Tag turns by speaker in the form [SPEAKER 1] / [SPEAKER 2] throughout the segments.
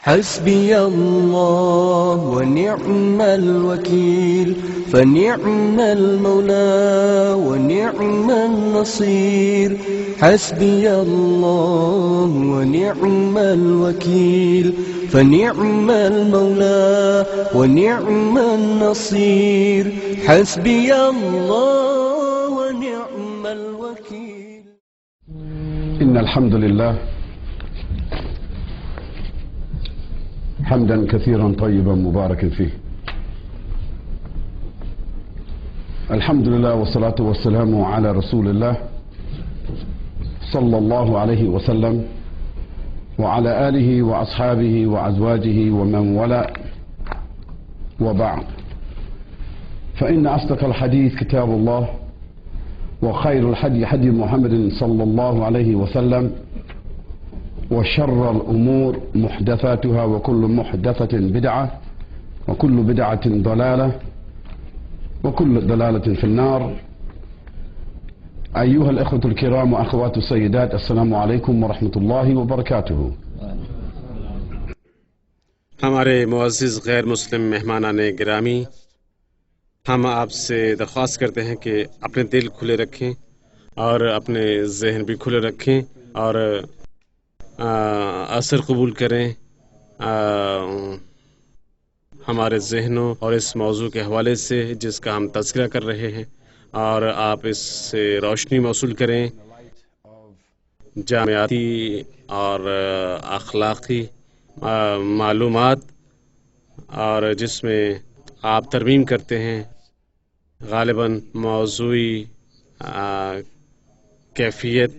[SPEAKER 1] حسبي الله ونعم الوكيل فنعم المولى ونعم النصير حسبي الله ونعم الوكيل فنعم المولى ونعم النصير حسبي الله ونعم الوكيل.
[SPEAKER 2] إن الحمد لله حمدا كثيرا طيبا مباركا فيه. الحمد لله والصلاة والسلام على رسول الله صلى الله عليه وسلم وعلى آله وأصحابه وأزواجه ومن والاه، وبعد، فإن أصدق الحديث كتاب الله، وخير الحدي حدي محمد صلى الله عليه وسلم، وشر الأمور محدثاتها وكل محدثة بدعة وكل بدعة ضلالة وكل ضلالة في النار. أيها الأخوة الكرام وأخوات السيدات، السلام عليكم ورحمة الله وبركاته.
[SPEAKER 3] ہمارے معزز غیر مسلم مہمانان گرامی، ہم آپ سے درخواست کرتے ہیں کہ اپنے دل کھلے رکھیں اور اپنے ذہن بھی کھلے رکھیں اور اثر قبول کریں ہمارے ذہنوں اور اس موضوع کے حوالے سے جس کا ہم تذکرہ کر رہے ہیں، اور آپ اس سے روشنی موصول کریں جامعاتی اور اخلاقی معلومات، اور جس میں آپ ترمیم کرتے ہیں غالباً موضوعی کیفیت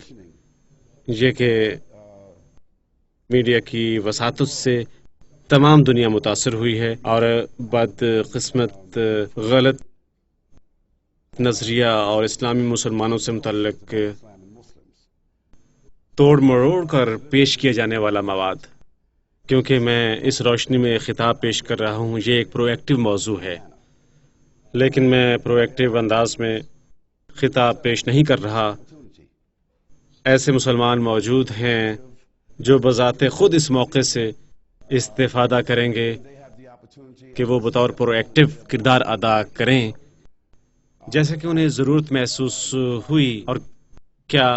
[SPEAKER 3] یہ کہ میڈیا کی وساطت سے تمام دنیا متاثر ہوئی ہے اور بدقسمت غلط نظریہ اور اسلامی مسلمانوں سے متعلق توڑ مروڑ کر پیش کیا جانے والا مواد، کیونکہ میں اس روشنی میں خطاب پیش کر رہا ہوں، یہ ایک پرو ایکٹیو موضوع ہے، لیکن میں پرو ایکٹیو انداز میں خطاب پیش نہیں کر رہا۔ ایسے مسلمان موجود ہیں جو بذات خود اس موقع سے استفادہ کریں گے کہ وہ بطور پرو ایکٹیو کردار ادا کریں جیسے کہ انہیں ضرورت محسوس ہوئی، اور کیا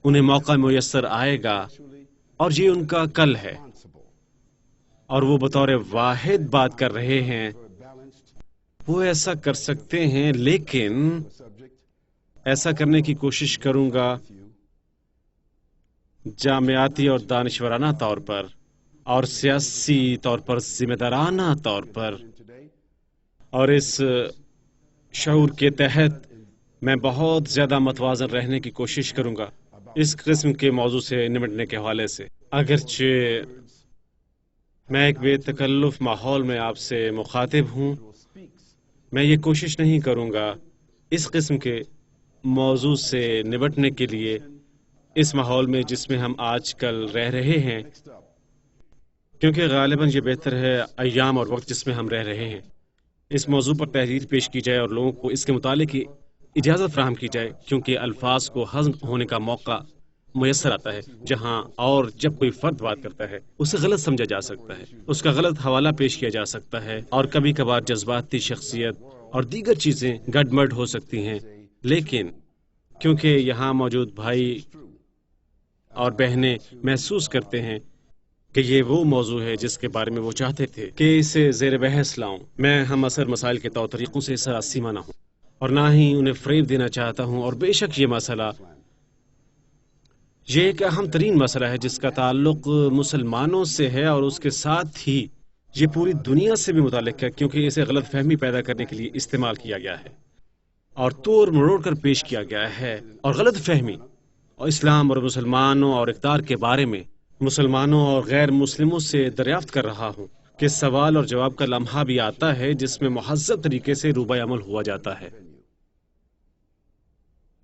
[SPEAKER 3] انہیں موقع میسر آئے گا، اور یہ ان کا کل ہے، اور وہ بطور واحد بات کر رہے ہیں۔ وہ ایسا کر سکتے ہیں، لیکن ایسا کرنے کی کوشش کروں گا جامعاتی اور دانشورانہ طور پر اور سیاسی طور پر ذمہ دارانہ طور پر، اور اس شعور کے تحت میں بہت زیادہ متوازن رہنے کی کوشش کروں گا اس قسم کے موضوع سے نمٹنے کے حوالے سے۔ اگرچہ میں ایک بے تکلف ماحول میں آپ سے مخاطب ہوں، میں یہ کوشش نہیں کروں گا اس قسم کے موضوع سے نمٹنے کے لیے اس ماحول میں جس میں ہم آج کل رہ رہے ہیں، کیونکہ غالباً یہ بہتر ہے ایام اور وقت جس میں ہم رہ رہے ہیں اس موضوع پر تحریر پیش کی جائے اور لوگوں کو اس کے مطالعے کی اجازت فراہم کی جائے، کیونکہ الفاظ کو ہضم ہونے کا موقع میسر آتا ہے جہاں اور جب کوئی فرد بات کرتا ہے اسے غلط سمجھا جا سکتا ہے، اس کا غلط حوالہ پیش کیا جا سکتا ہے، اور کبھی کبھار جذباتی شخصیت اور دیگر چیزیں گڈمڈ ہو سکتی ہیں۔ لیکن کیونکہ یہاں موجود بھائی اور بہنیں محسوس کرتے ہیں کہ یہ وہ موضوع ہے جس کے بارے میں وہ چاہتے تھے کہ اسے زیر بحث لاؤں، میں ہم اثر مسائل کے طور طریقوں سے سراسیمہ نہ ہوں اور نہ ہی انہیں فریب دینا چاہتا ہوں، اور بے شک یہ مسئلہ یہ ایک اہم ترین مسئلہ ہے جس کا تعلق مسلمانوں سے ہے، اور اس کے ساتھ ہی یہ پوری دنیا سے بھی متعلق ہے، کیونکہ اسے غلط فہمی پیدا کرنے کے لیے استعمال کیا گیا ہے اور توڑ مروڑ کر پیش کیا گیا ہے، اور غلط فہمی اور اسلام اور مسلمانوں اور اقدار کے بارے میں مسلمانوں اور غیر مسلموں سے دریافت کر رہا ہوں کہ سوال اور جواب کا لمحہ بھی آتا ہے جس میں مہذب طریقے سے روبہ عمل ہوا جاتا ہے،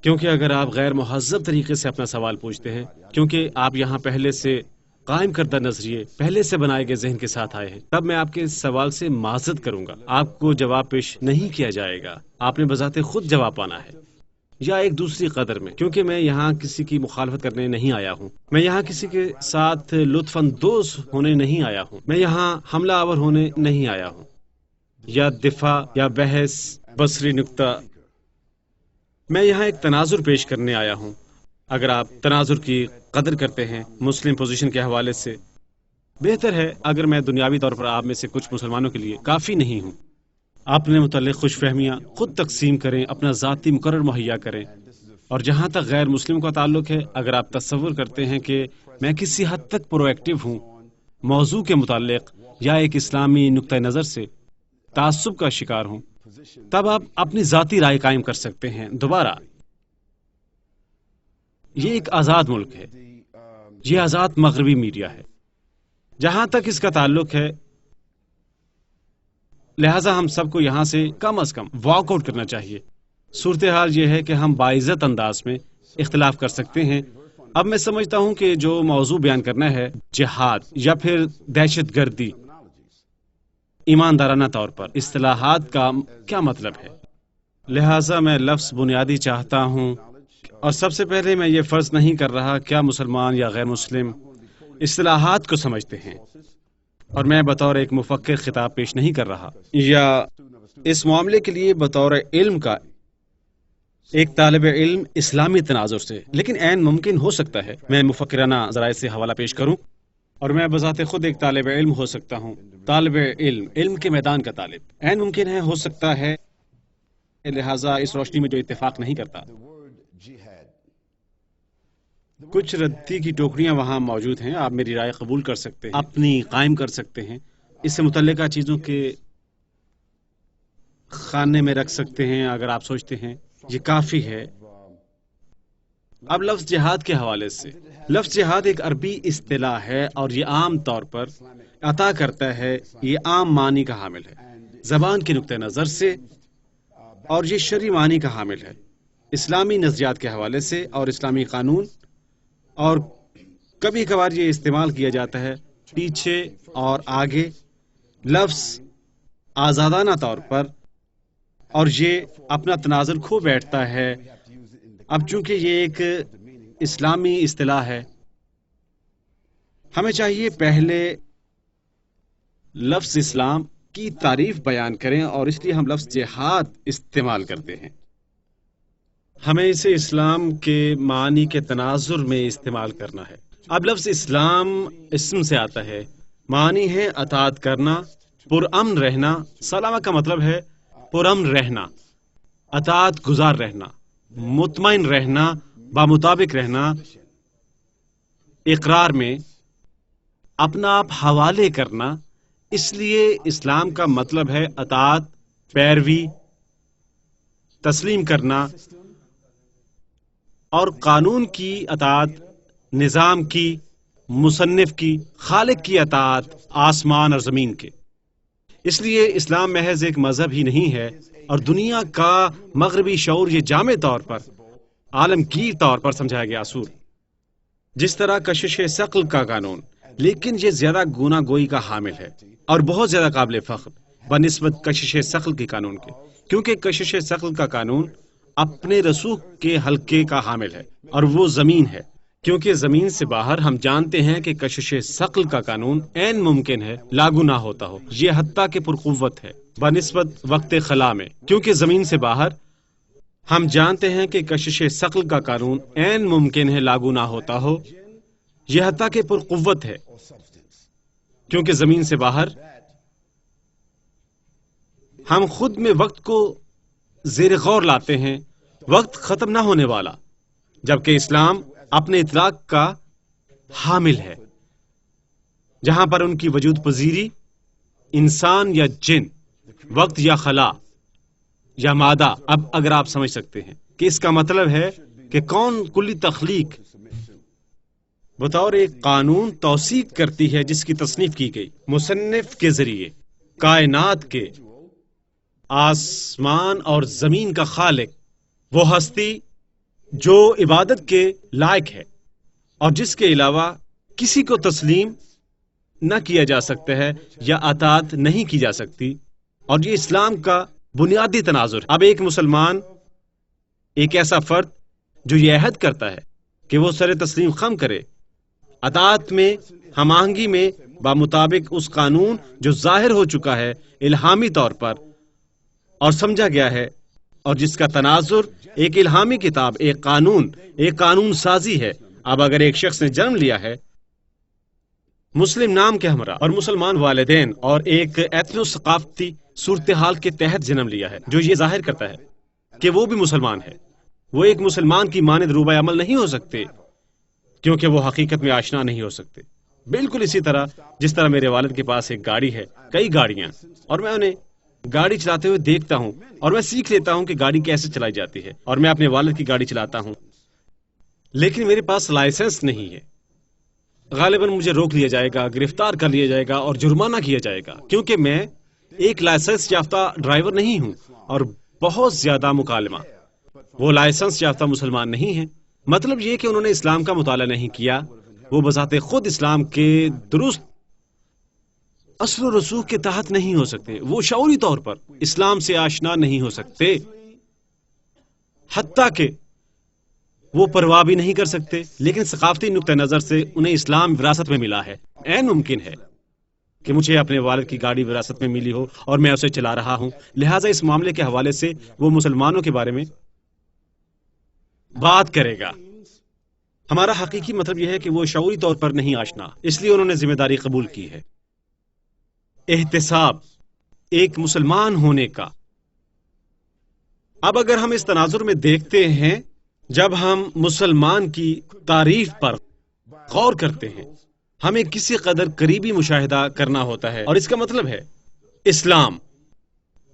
[SPEAKER 3] کیونکہ اگر آپ غیر مہذب طریقے سے اپنا سوال پوچھتے ہیں، کیونکہ آپ یہاں پہلے سے قائم کردہ نظریے پہلے سے بنائے گئے ذہن کے ساتھ آئے ہیں، تب میں آپ کے سوال سے معذرت کروں گا، آپ کو جواب پیش نہیں کیا جائے گا، آپ نے بذات خود جواب پانا ہے، یا ایک دوسری قدر میں، کیونکہ میں یہاں کسی کی مخالفت کرنے نہیں آیا ہوں، میں یہاں کسی کے ساتھ لطف اندوز ہونے نہیں آیا ہوں، میں یہاں حملہ آور ہونے نہیں آیا ہوں، یا دفاع یا بحث بصری نکتہ، میں یہاں ایک تناظر پیش کرنے آیا ہوں۔ اگر آپ تناظر کی قدر کرتے ہیں مسلم پوزیشن کے حوالے سے، بہتر ہے اگر میں دنیاوی طور پر آپ میں سے کچھ مسلمانوں کے لیے کافی نہیں ہوں۔ اپنے متعلق خوش فہمیاں خود تقسیم کریں، اپنا ذاتی مقرر مہیا کریں، اور جہاں تک غیر مسلم کا تعلق ہے، اگر آپ تصور کرتے ہیں کہ میں کسی حد تک پرو ایکٹیو ہوں موضوع کے متعلق یا ایک اسلامی نقطہ نظر سے تعصب کا شکار ہوں، تب آپ اپنی ذاتی رائے قائم کر سکتے ہیں۔ دوبارہ، یہ ایک آزاد ملک ہے، یہ آزاد مغربی میڈیا ہے جہاں تک اس کا تعلق ہے، لہٰذا ہم سب کو یہاں سے کم از کم واک آؤٹ کرنا چاہیے۔ صورتحال یہ ہے کہ ہم باعزت انداز میں اختلاف کر سکتے ہیں۔ اب میں سمجھتا ہوں کہ جو موضوع بیان کرنا ہے، جہاد یا پھر دہشت گردی، ایماندارانہ طور پر اصطلاحات کا کیا مطلب ہے، لہٰذا میں لفظ بنیادی چاہتا ہوں، اور سب سے پہلے میں یہ فرض نہیں کر رہا کیا مسلمان یا غیر مسلم اصطلاحات کو سمجھتے ہیں، اور میں بطور ایک مفکر خطاب پیش نہیں کر رہا، یا اس معاملے کے لیے بطور علم کا ایک طالب علم اسلامی تناظر سے، لیکن عین ممکن ہو سکتا ہے میں مفکرانہ ذرائع سے حوالہ پیش کروں، اور میں بذات خود ایک طالب علم ہو سکتا ہوں، طالب علم، علم کے میدان کا طالب، عین ممکن ہے ہو سکتا ہے، لہٰذا اس روشنی میں جو اتفاق نہیں کرتا۔ کچھ ردی کی ٹوکریاں وہاں موجود ہیں، آپ میری رائے قبول کر سکتے ہیں، اپنی قائم کر سکتے ہیں، اس سے متعلقہ چیزوں کے خانے میں رکھ سکتے ہیں اگر آپ سوچتے ہیں یہ کافی ہے۔ اب لفظ جہاد کے حوالے سے، لفظ جہاد ایک عربی اصطلاح ہے اور یہ عام طور پر عطا کرتا ہے، یہ عام معنی کا حامل ہے زبان کے نقطہ نظر سے، اور یہ شرعی معنی کا حامل ہے اسلامی نظریات کے حوالے سے اور اسلامی قانون، اور کبھی کبھار یہ استعمال کیا جاتا ہے پیچھے اور آگے لفظ آزادانہ طور پر، اور یہ اپنا تناظر کھو بیٹھتا ہے۔ اب چونکہ یہ ایک اسلامی اصطلاح ہے، ہمیں چاہیے پہلے لفظ اسلام کی تعریف بیان کریں، اور اس لیے ہم لفظ جہاد استعمال کرتے ہیں۔ ہمیں اسے اسلام کے معنی کے تناظر میں استعمال کرنا ہے۔ اب لفظ اسلام اسم سے آتا ہے، معنی ہے اطاعت کرنا، پرامن رہنا۔ سلامہ کا مطلب ہے پرامن رہنا، اطاعت گزار رہنا، مطمئن رہنا، بامطابق رہنا، اقرار میں اپنا آپ حوالے کرنا۔ اس لیے اسلام کا مطلب ہے اطاعت، پیروی، تسلیم کرنا، اور قانون کی اطاعت، نظام کی، مصنف کی، خالق کی اطاعت، آسمان اور زمین کے۔ اس لیے اسلام محض ایک مذہب ہی نہیں ہے، اور دنیا کا مغربی شعور یہ جامع طور پر، عالمگیر طور پر سمجھایا گیا اصول، جس طرح کشش ثقل کا قانون، لیکن یہ زیادہ گونا گوئی کا حامل ہے اور بہت زیادہ قابل فخر بنسبت کشش ثقل کے قانون کے، کیونکہ کشش ثقل کا قانون اپنے رسوخ کے حلقے کا حامل ہے، اور وہ زمین ہے، کیونکہ زمین سے باہر ہم جانتے ہیں کہ کشش ثقل کا قانون عین ممکن ہے لاگو نہ ہوتا ہو، یہ حتیٰ کہ پرقوت ہے بنسبت وقت خلا میں، کیونکہ زمین سے باہر ہم جانتے ہیں کہ کشش ثقل کا قانون عین ممکن ہے لاگو نہ ہوتا ہو، یہ حتیٰ کہ پرقوت ہے، کیونکہ زمین سے باہر ہم خود میں وقت کو زیر غور لاتے ہیں، وقت ختم نہ ہونے والا، جبکہ اسلام اپنے اطلاق کا حامل ہے، جہاں پر ان کی وجود پذیری انسان یا جن، وقت یا خلا یا مادہ، اب اگر آپ سمجھ سکتے ہیں کہ اس کا مطلب ہے کہ کون کلی تخلیق بطور ایک قانون توثیق کرتی ہے جس کی تصنیف کی گئی مصنف کے ذریعے، کائنات کے، آسمان اور زمین کا خالق، وہ ہستی جو عبادت کے لائق ہے اور جس کے علاوہ کسی کو تسلیم نہ کیا جا سکتا ہے یا اطاعت نہیں کی جا سکتی، اور یہ اسلام کا بنیادی تناظر۔ اب ایک مسلمان ایک ایسا فرد جو یہ عہد کرتا ہے کہ وہ سر تسلیم خم کرے، اطاعت میں، ہم آہنگی میں، بمطابق اس قانون جو ظاہر ہو چکا ہے الہامی طور پر اور سمجھا گیا ہے، اور جس کا تناظر ایک الہامی کتاب، ایک قانون سازی ہے۔ اب اگر ایک شخص نے جنم لیا ہے مسلم نام کے ہمراہ اور مسلمان والدین اور ایک ایتھنو ثقافتی صورتحال کے تحت جنم لیا ہے جو یہ ظاہر کرتا ہے کہ وہ بھی مسلمان ہے، وہ ایک مسلمان کی مانند روبہ عمل نہیں ہو سکتے کیونکہ وہ حقیقت میں آشنا نہیں ہو سکتے۔ بالکل اسی طرح جس طرح میرے والد کے پاس ایک گاڑی ہے، کئی گاڑیاں، اور میں انہیں گاڑی چلاتے ہوئے دیکھتا ہوں اور میں سیکھ لیتا ہوں کہ گاڑی کیسے چلائی جاتی ہے، اور میں اپنے والد کی گاڑی چلاتا ہوں، لیکن میرے پاس لائسنس نہیں ہے۔ غالباً مجھے روک لیا جائے گا، گرفتار کر لیا جائے گا اور جرمانہ کیا جائے گا کیونکہ میں ایک لائسنس یافتہ ڈرائیور نہیں ہوں، اور بہت زیادہ مکالمہ۔ وہ لائسنس یافتہ مسلمان نہیں ہیں، مطلب یہ کہ انہوں نے اسلام کا مطالعہ نہیں کیا، وہ بذات خود اسلام کے درست اصل و رسوخ کے تحت نہیں ہو سکتے، وہ شعوری طور پر اسلام سے آشنا نہیں ہو سکتے، حتیٰ کہ وہ پرواہ بھی نہیں کر سکتے، لیکن ثقافتی نقطہ نظر سے انہیں اسلام وراثت میں ملا ہے۔ عین ممکن ہے کہ مجھے اپنے والد کی گاڑی وراثت میں ملی ہو اور میں اسے چلا رہا ہوں، لہٰذا اس معاملے کے حوالے سے وہ مسلمانوں کے بارے میں بات کرے گا۔ ہمارا حقیقی مطلب یہ ہے کہ وہ شعوری طور پر نہیں آشنا، اس لیے انہوں نے ذمہ داری قبول کی ہے، احتساب ایک مسلمان ہونے کا۔ اب اگر ہم اس تناظر میں دیکھتے ہیں، جب ہم مسلمان کی تعریف پر غور کرتے ہیں ہمیں کسی قدر قریبی مشاہدہ کرنا ہوتا ہے، اور اس کا مطلب ہے اسلام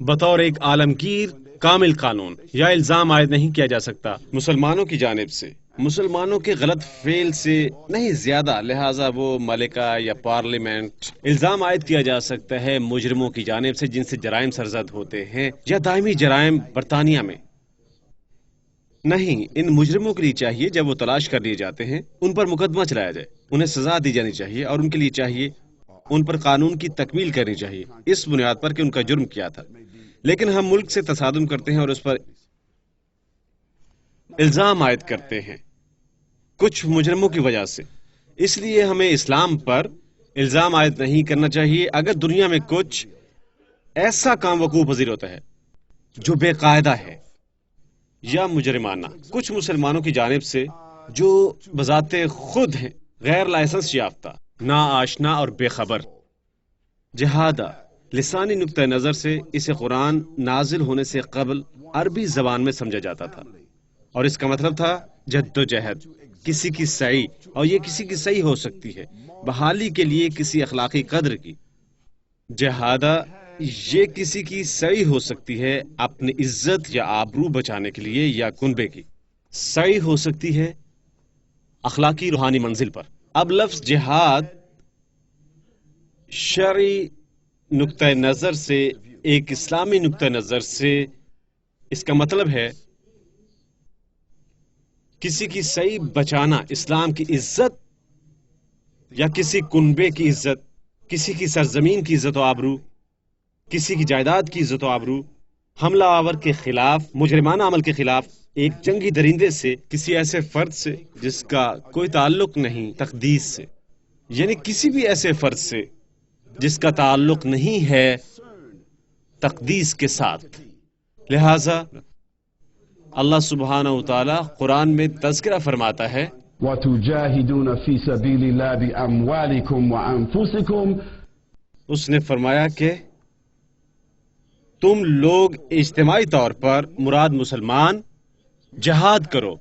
[SPEAKER 3] بطور ایک عالمگیر کامل قانون یا الزام عائد نہیں کیا جا سکتا مسلمانوں کی جانب سے، مسلمانوں کے غلط فعل سے نہیں زیادہ، لہٰذا وہ ملکہ یا پارلیمنٹ الزام عائد کیا جا سکتا ہے مجرموں کی جانب سے جن سے جرائم سرزد ہوتے ہیں یا دائمی جرائم برطانیہ میں۔ نہیں، ان مجرموں کے لیے چاہیے جب وہ تلاش کر لیے جاتے ہیں ان پر مقدمہ چلایا جائے، انہیں سزا دی جانی چاہیے، اور ان کے لیے چاہیے ان پر قانون کی تکمیل کرنی چاہیے اس بنیاد پر کہ ان کا جرم کیا تھا۔ لیکن ہم ملک سے تصادم کرتے ہیں اور اس پر الزام عائد کرتے ہیں کچھ مجرموں کی وجہ سے، اس لیے ہمیں اسلام پر الزام عائد نہیں کرنا چاہیے اگر دنیا میں کچھ ایسا کام وقوع پذیر ہوتا ہے جو بے قاعدہ ہے یا مجرمانہ کچھ مسلمانوں کی جانب سے جو بذات خود ہیں غیر لائسنس یافتہ، نا آشنا اور بے خبر۔ جہادہ لسانی نقطہ نظر سے اسے قرآن نازل ہونے سے قبل عربی زبان میں سمجھا جاتا تھا، اور اس کا مطلب تھا جد و جہد، کسی کی سعی، اور یہ کسی کی سعی ہو سکتی ہے بحالی کے لیے کسی اخلاقی قدر کی۔ جہادہ یہ کسی کی سعی ہو سکتی ہے اپنی عزت یا آبرو بچانے کے لیے، یا کنبے کی سعی ہو سکتی ہے اخلاقی روحانی منزل پر۔ اب لفظ جہاد شرعی نقطہ نظر سے، ایک اسلامی نقطہ نظر سے، اس کا مطلب ہے کسی کی سعی بچانا، اسلام کی عزت یا کسی کنبے کی عزت، کسی کی سرزمین کی عزت و آبرو، کسی کی جائیداد کی عزت و آبرو، حملہ آور کے خلاف، مجرمانہ عمل کے خلاف، ایک جنگی درندے سے، کسی ایسے فرد سے جس کا کوئی تعلق نہیں تقدیس سے، یعنی کسی بھی ایسے فرد سے جس کا تعلق نہیں ہے تقدیس کے ساتھ۔ لہذا اللہ سبحانہ و تعالی قرآن میں تذکرہ فرماتا ہے
[SPEAKER 2] وَتُجَاهِدُونَ فِي سَبِيلِ اللَّهِ بِأَمْوَالِكُمْ وَأَنفُسِكُمْ،
[SPEAKER 3] اس نے فرمایا کہ تم لوگ اجتماعی طور پر مراد مسلمان جہاد کرو،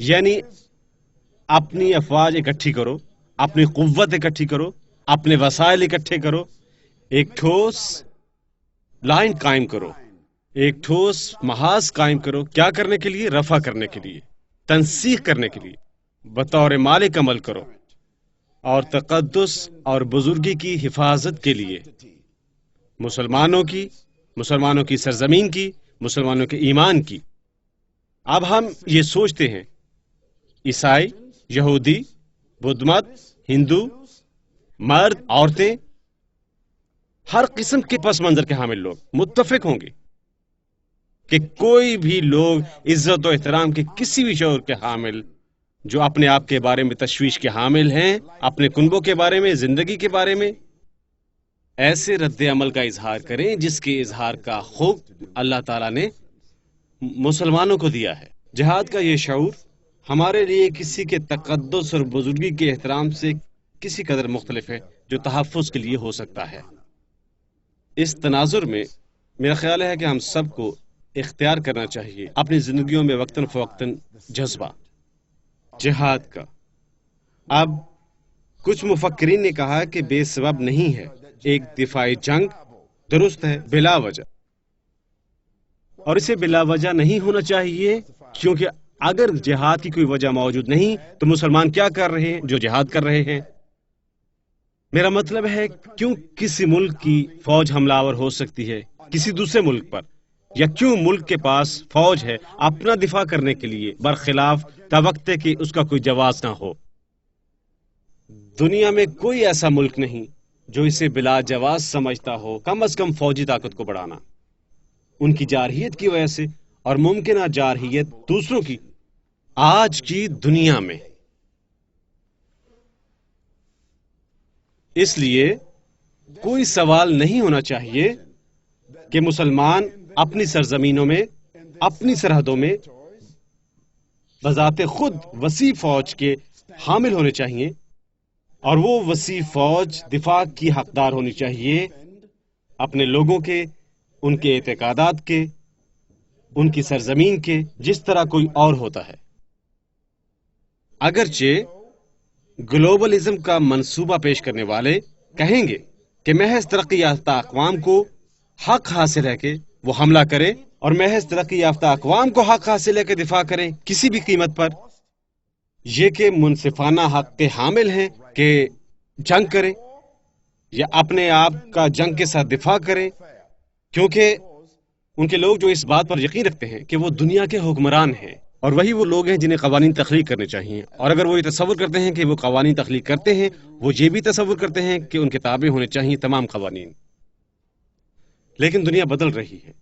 [SPEAKER 3] یعنی اپنی افواج اکٹھی کرو، اپنی قوت اکٹھی کرو، اپنے وسائل اکٹھے کرو، ایک ٹھوس لائن قائم کرو، ایک ٹھوس محاذ قائم کرو، کیا کرنے کے لیے؟ رفع کرنے کے لیے، تنسیخ کرنے کے لیے، بطور مالک عمل کرو، اور تقدس اور بزرگی کی حفاظت کے لیے، مسلمانوں کی سرزمین کی، مسلمانوں کے ایمان کی۔ اب ہم یہ سوچتے ہیں عیسائی، یہودی، بدھ مت، ہندو، مرد، عورتیں، ہر قسم کے پس منظر کے حامل لوگ متفق ہوں گے کہ کوئی بھی لوگ عزت و احترام کے کسی بھی شعور کے حامل جو اپنے آپ کے بارے میں تشویش کے حامل ہیں، اپنے کنبوں کے بارے میں، زندگی کے بارے میں، ایسے رد عمل کا اظہار کریں جس کے اظہار کا حکم اللہ تعالیٰ نے مسلمانوں کو دیا ہے۔ جہاد کا یہ شعور ہمارے لیے کسی کے تقدس اور بزرگی کے احترام سے کسی قدر مختلف ہے جو تحفظ کے لیے ہو سکتا ہے۔ اس تناظر میں میرا خیال ہے کہ ہم سب کو اختیار کرنا چاہیے اپنی زندگیوں میں وقتاً فوقتاً جذبہ جہاد کا۔ اب کچھ مفکرین نے کہا کہ بے سبب نہیں ہے ایک دفاعی جنگ، درست ہے، بلا وجہ، اور اسے بلا وجہ نہیں ہونا چاہیے، کیونکہ اگر جہاد کی کوئی وجہ موجود نہیں تو مسلمان کیا کر رہے ہیں جو جہاد کر رہے ہیں؟ میرا مطلب ہے کیوں کسی ملک کی فوج حملہ آور ہو سکتی ہے کسی دوسرے ملک پر، یا کیوں ملک کے پاس فوج ہے اپنا دفاع کرنے کے لیے برخلاف توقع کہ اس کا کوئی جواز نہ ہو۔ دنیا میں کوئی ایسا ملک نہیں جو اسے بلا جواز سمجھتا ہو کم از کم فوجی طاقت کو بڑھانا، ان کی جارحیت کی وجہ سے اور ممکنہ جارحیت دوسروں کی آج کی دنیا میں۔ اس لیے کوئی سوال نہیں ہونا چاہیے کہ مسلمان اپنی سرزمینوں میں، اپنی سرحدوں میں بذات خود وسیع فوج کے حامل ہونے چاہیے، اور وہ وسیع فوج دفاع کی حقدار ہونی چاہیے اپنے لوگوں کے، ان کے اعتقادات کے، ان کی سرزمین کے، جس طرح کوئی اور ہوتا ہے۔ اگرچہ گلوبلزم کا منصوبہ پیش کرنے والے کہیں گے کہ محض ترقی یافتہ اقوام کو حق حاصل ہے کہ وہ حملہ کرے، اور محض ترقی یافتہ اقوام کو حق حاصل ہے کہ دفاع کریں کسی بھی قیمت پر، یہ کہ منصفانہ حق کے حامل ہیں کہ جنگ کریں یا اپنے آپ کا جنگ کے ساتھ دفاع کریں، کیونکہ ان کے لوگ جو اس بات پر یقین رکھتے ہیں کہ وہ دنیا کے حکمران ہیں، اور وہی وہ لوگ ہیں جنہیں قوانین تخلیق کرنے چاہیے، اور اگر وہ یہ تصور کرتے ہیں کہ وہ قوانین تخلیق کرتے ہیں، وہ یہ بھی تصور کرتے ہیں کہ ان کے تابع ہونے چاہیے تمام قوانین۔ لیکن دنیا بدل رہی ہے،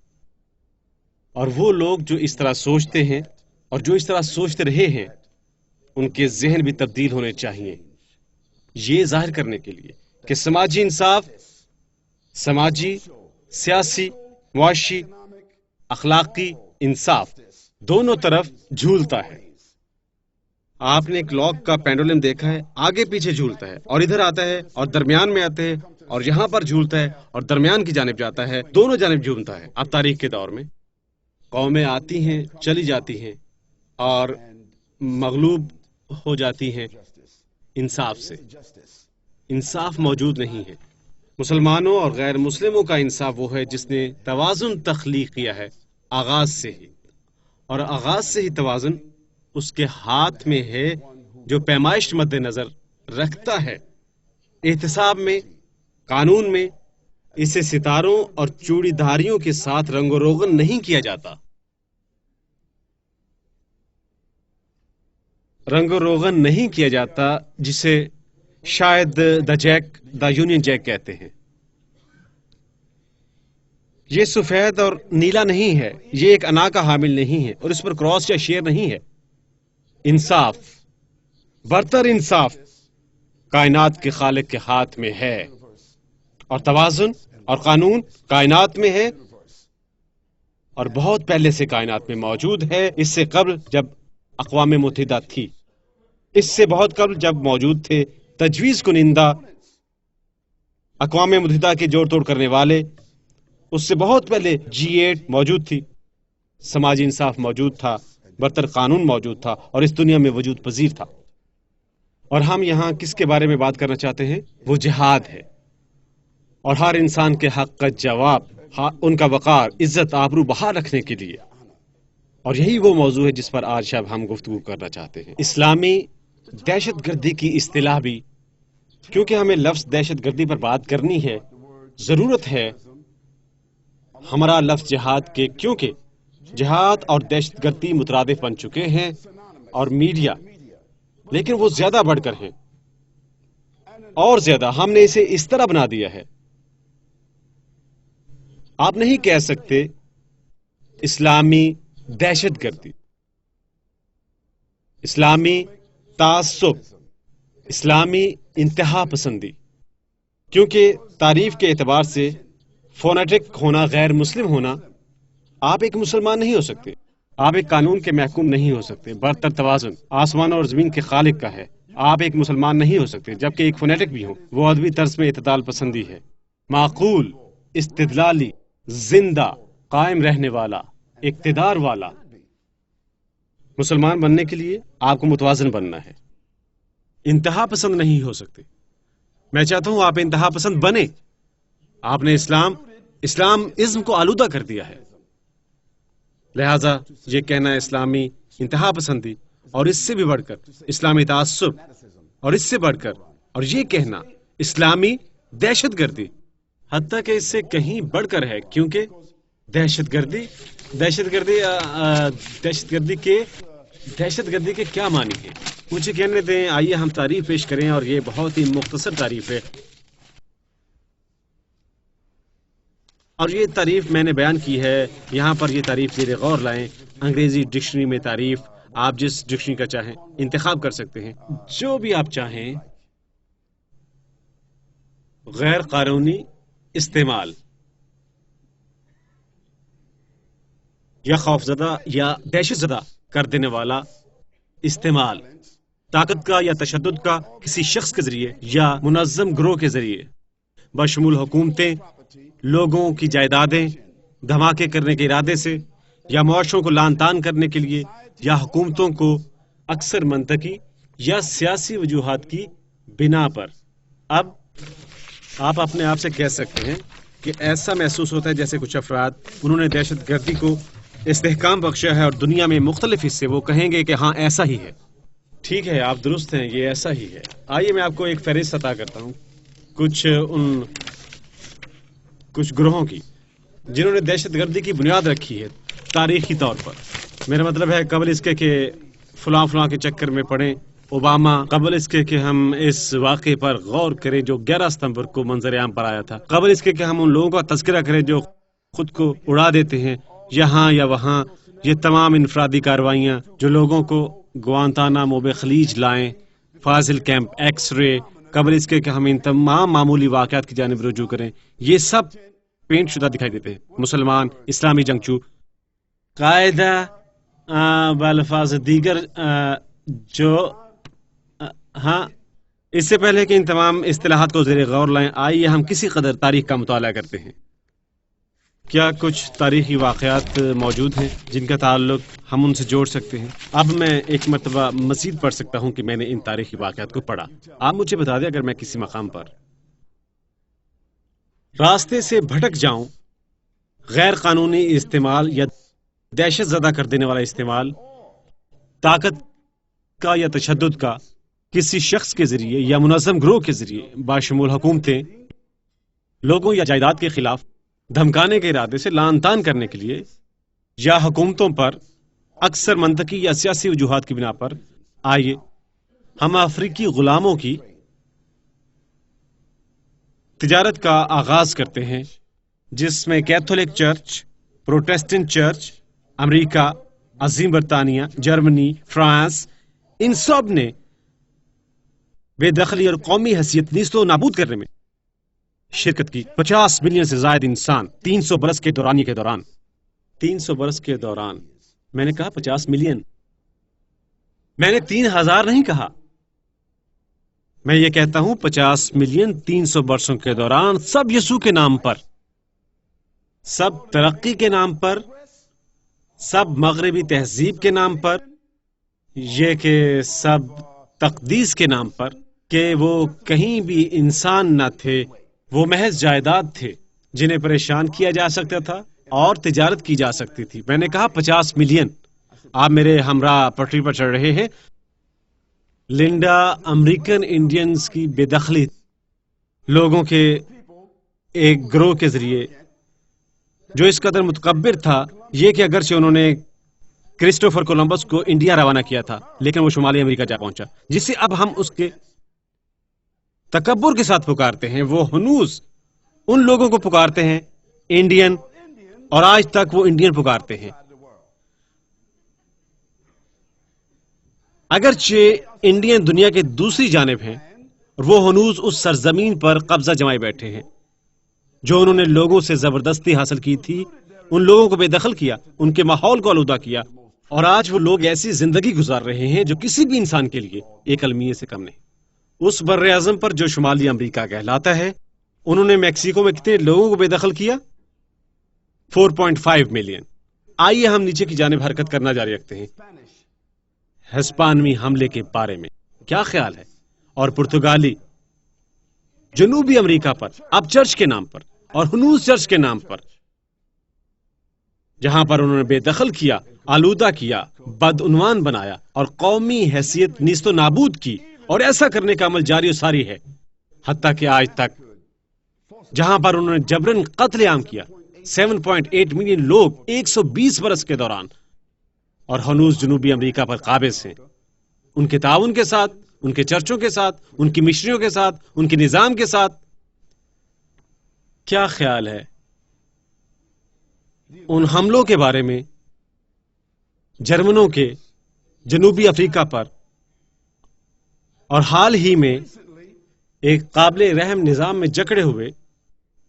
[SPEAKER 3] اور وہ لوگ جو اس طرح سوچتے ہیں اور جو اس طرح سوچتے رہے ہیں ان کے ذہن بھی تبدیل ہونے چاہیے، یہ ظاہر کرنے کے لیے کہ سماجی انصاف، سماجی، سیاسی، معاشی، اخلاقی انصاف دونوں طرف جھولتا ہے۔ آپ نے ایک کلاک کا پینڈولم دیکھا ہے، آگے پیچھے جھولتا ہے، اور ادھر آتا ہے اور درمیان میں آتا ہے، اور یہاں پر جھولتا ہے اور درمیان کی جانب جاتا ہے، دونوں جانب جھولتا ہے۔ اب تاریخ کے دور میں قومیں آتی ہیں، چلی جاتی ہیں، اور مغلوب ہو جاتی ہیں انصاف سے۔ انصاف موجود نہیں ہے۔ مسلمانوں اور غیر مسلموں کا انصاف وہ ہے جس نے توازن تخلیق کیا ہے آغاز سے ہی، اور آغاز سے ہی توازن اس کے ہاتھ میں ہے جو پیمائش مد نظر رکھتا ہے۔ احتساب میں، قانون میں اسے ستاروں اور چوڑی دھاریوں کے ساتھ رنگ و روغن نہیں کیا جاتا۔ رنگ و روغن نہیں کیا جاتا جسے شاید دا یونین جیک کہتے ہیں۔ یہ سفید اور نیلا نہیں ہے، یہ ایک انا کا حامل نہیں ہے، اور اس پر کراس یا شیر نہیں ہے۔ انصاف، برتر انصاف کائنات کے خالق کے ہاتھ میں ہے، اور توازن اور قانون کائنات میں ہے، اور بہت پہلے سے کائنات میں موجود ہے، اس سے قبل جب اقوام متحدہ تھی، اس سے بہت قبل جب موجود تھے تجویز کنندہ اقوام متحدہ کے جوڑ توڑ کرنے والے، اس سے بہت پہلے G8 موجود تھی، سماجی انصاف موجود تھا، برتر قانون موجود تھا، اور اس دنیا میں وجود پذیر تھا۔ اور ہم یہاں کس کے بارے میں بات کرنا چاہتے ہیں؟ وہ جہاد ہے، اور ہر انسان کے حق کا جواب، ان کا وقار، عزت، آبرو بحال رکھنے کے لیے، اور یہی وہ موضوع ہے جس پر آج شب ہم گفتگو کرنا چاہتے ہیں۔ اسلامی دہشت گردی کی اصطلاح بھی، کیونکہ ہمیں لفظ دہشت گردی پر بات کرنی ہے، ضرورت ہے ہمارا لفظ جہاد کے، کیونکہ جہاد اور دہشت گردی مترادف بن چکے ہیں، اور میڈیا، لیکن وہ زیادہ بڑھ کر ہیں، اور زیادہ ہم نے اسے اس طرح بنا دیا ہے۔ آپ نہیں کہہ سکتے اسلامی دہشت گردی، اسلامی تعصب، اسلامی انتہا پسندی. کیونکہ تعریف کے اعتبار سے فونیٹک ہونا، غیر مسلم ہونا، آپ ایک مسلمان نہیں ہو سکتے، آپ ایک قانون کے محکوم نہیں ہو سکتے. برتر توازن آسمان اور زمین کے خالق کا ہے، آپ ایک مسلمان نہیں ہو سکتے جبکہ ایک فونیٹک بھی ہو. وہ ادبی طرز میں اعتدال پسندی ہے، معقول، استدلالی، زندہ، قائم رہنے والا، اقتدار والا. مسلمان بننے کے لیے آپ کو متوازن بننا ہے، انتہا پسند نہیں ہو سکتے. میں چاہتا ہوں آپ انتہا پسند بنے. آپ نے اسلام ازم کو آلودہ کر دیا ہے، لہذا یہ کہنا اسلامی انتہا پسندی اور اس سے بھی بڑھ کر اسلامی تعصب اور اس سے بڑھ کر اور یہ کہنا اسلامی دہشت گردی، حتیٰ کہ اس سے کہیں بڑھ کر ہے. کیونکہ دہشت گردی کے کیا معنی ہے؟ مجھے کہنے دیں. آئیے ہم تعریف پیش کریں، اور یہ بہت ہی مختصر تعریف ہے، اور یہ تعریف میں نے بیان کی ہے یہاں پر. یہ تعریف زیر غور لائیں. انگریزی ڈکشنری میں تعریف آپ جس ڈکشنری کا چاہیں انتخاب کر سکتے ہیں، جو بھی آپ چاہیں. غیر قانونی استعمال یا خوفزدہ یا دہشت زدہ کر دینے والا استعمال، طاقت کا یا تشدد کا کسی شخص کے ذریعے یا منظم گروہ کے ذریعے، بشمول حکومتیں، لوگوں کی جائیدادیں دھماکے کرنے کے ارادے سے، یا معاشروں کو لان تان کرنے کے لیے، یا حکومتوں کو اکثر منطقی یا سیاسی وجوہات کی بنا پر. اب آپ اپنے آپ سے کہہ سکتے ہیں کہ ایسا محسوس ہوتا ہے جیسے کچھ افراد انہوں نے دہشت گردی کو استحکام بخشا ہے، اور دنیا میں مختلف حصے وہ کہیں گے کہ ہاں ایسا ہی ہے. ٹھیک ہے، آپ درست ہیں، یہ ایسا ہی ہے. آئیے میں آپ کو ایک فہرست عطا کرتا ہوں کچھ گروہوں کی جنہوں نے دہشت گردی کی بنیاد رکھی ہے تاریخی طور پر. میرا مطلب ہے قبل اس کے کہ فلاں کے چکر میں پڑیں اوباما، قبل اس کے کہ ہم اس واقعے پر غور کریں جو 11 ستمبر کو منظر عام پر آیا تھا، قبل اس کے کہ ہم ان لوگوں کا تذکرہ کریں جو خود کو اڑا دیتے ہیں یہاں یا وہاں. یہ تمام انفرادی کارروائیاں جو لوگوں کو گوانتانامو بے خلیج لائیں، فاضل کیمپ، ایکس رے، قبل اس کے کہ ہم ان تمام معمولی واقعات کی جانب رجوع کریں، یہ سب پینٹ شدہ دکھائی دیتے ہیں. مسلمان، اسلامی جنگجو، قاعدہ بالفاظ دیگر جو ہاں. اس سے پہلے کہ ان تمام اصطلاحات کو زیر غور لائیں، آئیے ہم کسی قدر تاریخ کا مطالعہ کرتے ہیں. کیا کچھ تاریخی واقعات موجود ہیں جن کا تعلق ہم ان سے جوڑ سکتے ہیں؟ اب میں ایک مرتبہ مزید پڑھ سکتا ہوں کہ میں نے ان تاریخی واقعات کو پڑھا. آپ مجھے بتا دیں اگر میں کسی مقام پر راستے سے بھٹک جاؤں، غیر قانونی استعمال یا دہشت زدہ کر دینے والا استعمال، طاقت کا یا تشدد کا کسی شخص کے ذریعے یا منظم گروہ کے ذریعے، باشمول حکومتیں، لوگوں یا جائیداد کے خلاف دھمکانے کے ارادے سے لان تان کرنے کے لیے، یا حکومتوں پر اکثر منطقی یا سیاسی وجوہات کی بنا پر. آئیے ہم افریقی غلاموں کی تجارت کا آغاز کرتے ہیں، جس میں کیتھولک چرچ، پروٹیسٹنٹ چرچ، امریکہ، عظیم برطانیہ، جرمنی، فرانس، ان سب نے بے دخلی اور قومی حیثیت نیست و نابود کرنے میں شرکت کی. 50 ملین سے زائد انسان 300 برس کے دورانی کے دوران 300 برس کے دوران، میں نے کہا 50 ملین، میں نے 3000 نہیں کہا، میں یہ کہتا ہوں 50 ملین 300 برسوں کے دوران، سب یسوع کے نام پر، سب ترقی کے نام پر، سب مغربی تہذیب کے نام پر، یہ کہ سب تقدیس کے نام پر، کہ وہ کہیں بھی انسان نہ تھے، وہ محض جائیداد تھے جنہیں پریشان کیا جا سکتا تھا اور تجارت کی جا سکتی تھی. میں نے کہا 50 ملین. آپ میرے ہمراہ پٹری پر چڑھ رہے ہیں. لنڈا امریکن انڈینز کی بے دخلی لوگوں کے ایک گروہ کے ذریعے جو اس قدر متکبر تھا، یہ کہ اگرچہ انہوں نے کرسٹوفر کولمبس کو انڈیا روانہ کیا تھا لیکن وہ شمالی امریکہ جا پہنچا، جسے اب ہم اس کے تکبر کے ساتھ پکارتے ہیں. وہ ہنوز ان لوگوں کو پکارتے ہیں انڈین اور آج تک وہ انڈین پکارتے ہیں. اگرچہ انڈین دنیا کے دوسری جانب ہیں اور وہ ہنوز اس سرزمین پر قبضہ جمائے بیٹھے ہیں جو انہوں نے لوگوں سے زبردستی حاصل کی تھی. ان لوگوں کو بے دخل کیا، ان کے ماحول کو آلودہ کیا، اور آج وہ لوگ ایسی زندگی گزار رہے ہیں جو کسی بھی انسان کے لیے ایک المیے سے کم نہیں. اس بر اعظم پر جو شمالی امریکہ کہلاتا ہے، انہوں نے میکسیکو میں کتنے لوگوں کو بے دخل کیا؟ 4.5 ملین. آئیے ہم نیچے کی جانب حرکت کرنا جاری رکھتے ہیں. ہسپانوی حملے کے بارے میں کیا خیال ہے؟ اور پرتگالی جنوبی امریکہ پر اب چرچ کے نام پر اور ہنوز چرچ کے نام پر، جہاں پر انہوں نے بے دخل کیا، آلودہ کیا، بدعنوان بنایا اور قومی حیثیت نیست و نابود کی، اور ایسا کرنے کا عمل جاری و ساری ہے حتیٰ کہ آج تک، جہاں پر انہوں نے جبرن قتل عام کیا 7.8 ملین لوگ 120 برس کے دوران، اور ہنوز جنوبی امریکہ پر قابض ہیں. ان کے تعاون کے ساتھ، ان کے چرچوں کے ساتھ، ان کی مشنریوں کے ساتھ، ان کے نظام کے ساتھ. کیا خیال ہے ان حملوں کے بارے میں جرمنوں کے جنوبی افریقہ پر، اور حال ہی میں ایک قابل رحم نظام میں جکڑے ہوئے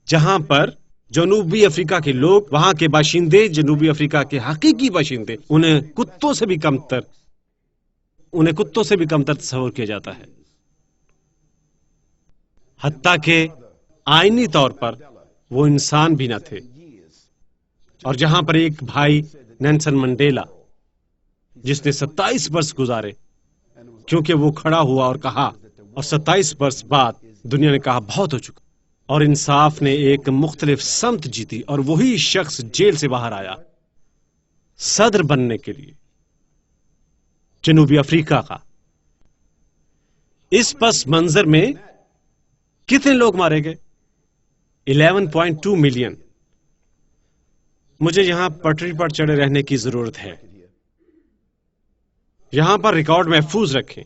[SPEAKER 3] جہاں پر جنوبی افریقہ کے لوگ، وہاں کے باشندے، جنوبی افریقہ کے حقیقی باشندے، انہیں کتوں سے بھی کمتر تصور کیا جاتا ہے، حتیٰ کہ آئینی طور پر وہ انسان بھی نہ تھے. اور جہاں پر ایک بھائی نیلسن منڈیلا، جس نے 27 برس گزارے کیونکہ وہ کھڑا ہوا اور کہا، اور 27 برس بعد دنیا نے کہا بہت ہو چکا، اور انصاف نے ایک مختلف سمت جیتی، اور وہی شخص جیل سے باہر آیا صدر بننے کے لیے جنوبی افریقہ کا. اس پس منظر میں کتنے لوگ مارے گئے؟ 11.2 ملین. مجھے یہاں پٹری پر چڑھے رہنے کی ضرورت ہے، یہاں پر ریکارڈ محفوظ رکھیں.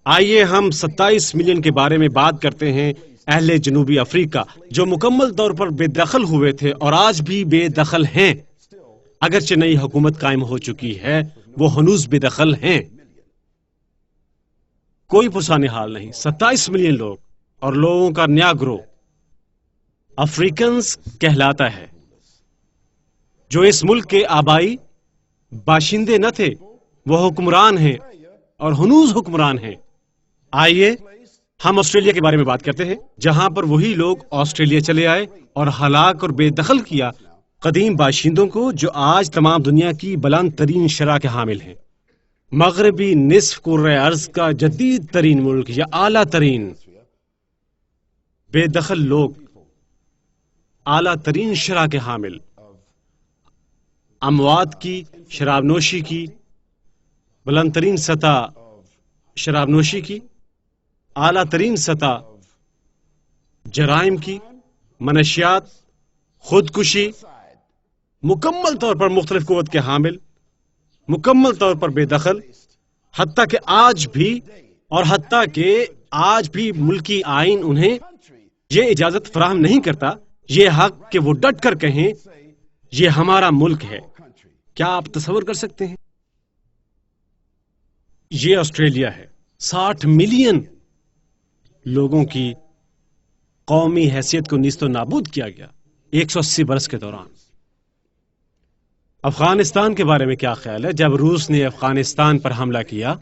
[SPEAKER 3] آئیے ہم 27 ملین کے بارے میں بات کرتے ہیں، اہل جنوبی افریقہ جو مکمل طور پر بے دخل ہوئے تھے اور آج بھی بے دخل ہیں. اگرچہ نئی حکومت قائم ہو چکی ہے، وہ ہنوز بے دخل ہیں. کوئی پرسان حال نہیں. 27 ملین لوگ، اور لوگوں کا نیا گروہ افریکنز کہلاتا ہے، جو اس ملک کے آبائی باشندے نہ تھے، وہ حکمران ہیں اور ہنوز حکمران ہیں. آئیے ہم آسٹریلیا کے بارے میں بات کرتے ہیں، جہاں پر وہی لوگ آسٹریلیا چلے آئے اور ہلاک اور بے دخل کیا قدیم باشندوں کو، جو آج تمام دنیا کی بلند ترین شرح کے حامل ہیں. مغربی نصف کرۂ ارض کا جدید ترین ملک یا اعلیٰ ترین بے دخل لوگ، اعلیٰ ترین شرح کے حامل، اموات کی، شراب نوشی کی، بلند ترین سطح شراب نوشی کی، اعلیٰ ترین سطح جرائم کی، منشیات، خودکشی، مکمل طور پر مختلف قوت کے حامل، مکمل طور پر بے دخل، حتیٰ کہ آج بھی ملکی آئین انہیں یہ اجازت فراہم نہیں کرتا، یہ حق کہ وہ ڈٹ کر کہیں یہ ہمارا ملک ہے. کیا آپ تصور کر سکتے ہیں؟ یہ آسٹریلیا ہے. 60 ملین لوگوں کی قومی حیثیت کو نیست و نابود کیا گیا 180 برس کے دوران. افغانستان کے بارے میں کیا خیال ہے؟ جب روس نے افغانستان پر حملہ کیا،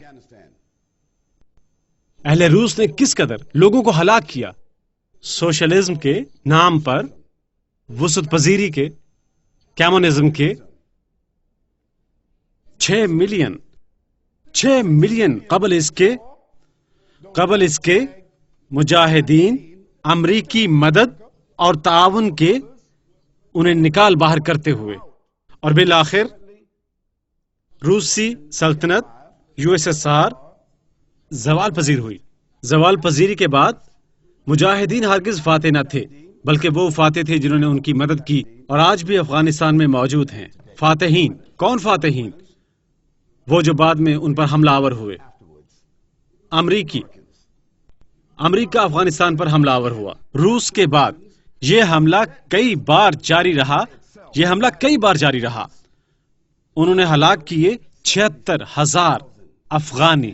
[SPEAKER 3] اہل روس نے کس قدر لوگوں کو ہلاک کیا، سوشلزم کے نام پر، وسعت پذیری کے، کمیونزم کے. 6 ملین قبل اس کے مجاہدین امریکی مدد اور تعاون کے انہیں نکال باہر کرتے ہوئے، اور بالآخر روسی سلطنت USSR زوال پذیر ہوئی. زوال پذیری کے بعد مجاہدین ہرگز فاتح نہ تھے، بلکہ وہ فاتح تھے جنہوں نے ان کی مدد کی، اور آج بھی افغانستان میں موجود ہیں فاتحین. کون فاتحین؟ وہ جو بعد میں ان پر حملہ آور ہوئے. امریکہ افغانستان پر حملہ آور ہوا. روس کے بعد یہ حملہ کئی بار جاری رہا یہ حملہ کئی بار جاری رہا. انہوں نے ہلاک کیے 76,000 افغانی،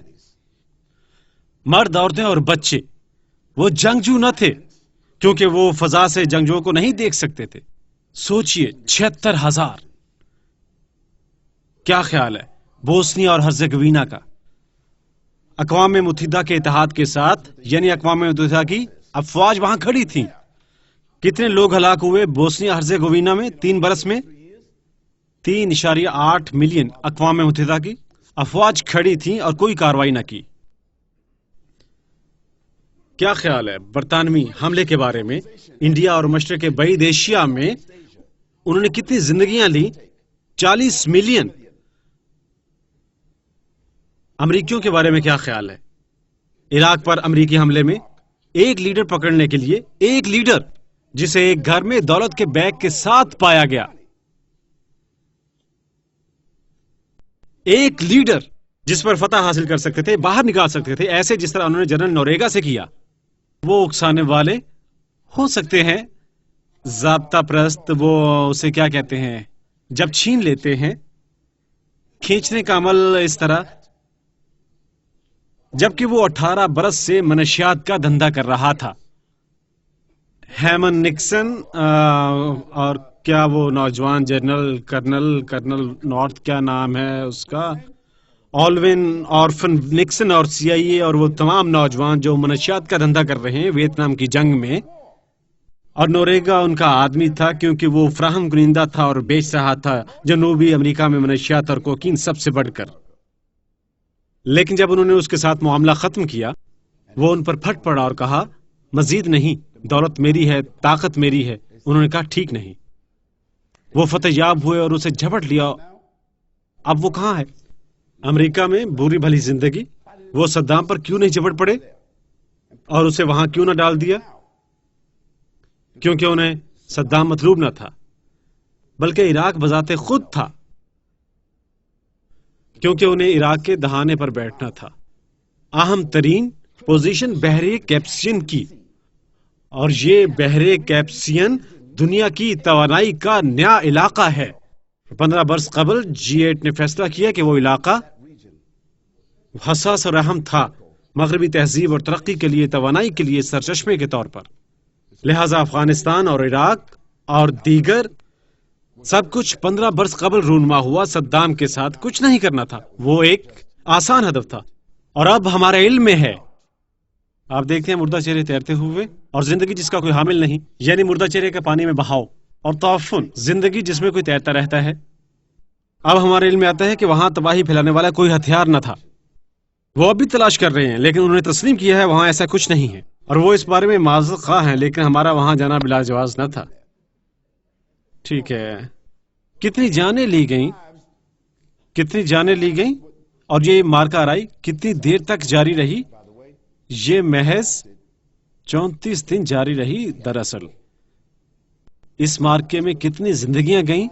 [SPEAKER 3] مرد، عورتیں اور بچے. وہ جنگجو نہ تھے کیونکہ وہ فضا سے جنگجوؤں کو نہیں دیکھ سکتے تھے. سوچئے 76,000. کیا خیال ہے بوسنیا اور ہرزیگوینا کا؟ اقوام متحدہ کے اتحاد کے ساتھ، یعنی اقوام متحدہ کی افواج وہاں کھڑی تھیں. کتنے لوگ ہلاک ہوئے بوسنیا ہرزیگوینا میں 3 برس میں؟ 3.8 ملین اقوام متحدہ کی افواج کھڑی تھیں اور کوئی کارروائی نہ کی. کیا خیال ہے برطانوی حملے کے بارے میں؟ انڈیا اور مشرق بعید ایشیا میں انہوں نے کتنی زندگیاں لی؟ 40 ملین. امریکیوں کے بارے میں کیا خیال ہے؟ عراق پر امریکی حملے میں ایک لیڈر پکڑنے کے لیے، ایک لیڈر جسے ایک گھر میں دولت کے بیگ کے ساتھ پایا گیا، ایک لیڈر جس پر فتح حاصل کر سکتے تھے، باہر نکال سکتے تھے، ایسے جس طرح انہوں نے جنرل نوریگا سے کیا. وہ اکسانے والے ہو سکتے ہیں، ضابطہ پرست، وہ اسے کیا کہتے ہیں جب چھین لیتے ہیں، کھینچنے کا عمل اس طرح. جبکہ وہ 18 برس سے منشیات کا دھندا کر رہا تھا. ہیمن نکسن اور کیا وہ نوجوان جنرل کرنل نارتھ، کیا نام ہے اس کا، آلوین آرفن نکسن اور CIA اور وہ تمام نوجوان جو منشیات کا دھندا کر رہے ہیں ویتنام کی جنگ میں. اور نوریگا ان کا آدمی تھا کیونکہ وہ فراہم کنندہ تھا اور بیچ رہا تھا جنوبی امریکہ میں منشیات اور کوکین سب سے بڑھ کر. لیکن جب انہوں نے اس کے ساتھ معاملہ ختم کیا، وہ ان پر پھٹ پڑا اور کہا مزید نہیں، دولت میری ہے، طاقت میری ہے. انہوں نے کہا ٹھیک نہیں. وہ فتح یاب ہوئے اور اسے جھپٹ لیا. اب وہ کہاں ہے؟ امریکہ میں بری بھلی زندگی. وہ صدام پر کیوں نہیں جھپٹ پڑے اور اسے وہاں کیوں نہ ڈال دیا؟ کیونکہ انہیں صدام مطلوب نہ تھا، بلکہ عراق بذات خود تھا، کیونکہ انہیں عراق کے دہانے پر بیٹھنا تھا. اہم ترین پوزیشن بحر کیپسین کی، اور یہ بحر کیپسین دنیا کی توانائی کا نیا علاقہ ہے. 15 برس قبل G8 نے فیصلہ کیا کہ وہ علاقہ حساس اور اہم تھا مغربی تہذیب اور ترقی کے لیے، توانائی کے لیے سرچشمے کے طور پر. لہذا افغانستان اور عراق اور دیگر سب کچھ 15 برس قبل رونما ہوا. صدام کے ساتھ کچھ نہیں کرنا تھا، وہ ایک آسان ہدف تھا. اور اب ہمارے علم میں ہے، آپ دیکھتے ہیں مردہ چہرے تیرتے ہوئے اور زندگی جس کا کوئی حامل نہیں، یعنی مردہ چہرے کا پانی میں بہاؤ اور تعفن، زندگی جس میں کوئی تیرتا رہتا ہے. اب ہمارے علم میں آتا ہے کہ وہاں تباہی پھیلانے والا کوئی ہتھیار نہ تھا. وہ اب بھی تلاش کر رہے ہیں، لیکن انہوں نے تسلیم کیا ہے وہاں ایسا کچھ نہیں ہے، اور وہ اس بارے میں معذرت خواہ ہیں، لیکن ہمارا وہاں جانا بلا جواز نہ تھا. ٹھیک ہے، کتنی جانیں لی گئیں اور یہ مارکا آرائی کتنی دیر تک جاری رہی؟ یہ محض 34 دن جاری رہی. دراصل اس مارکے میں کتنی زندگیاں گئیں؟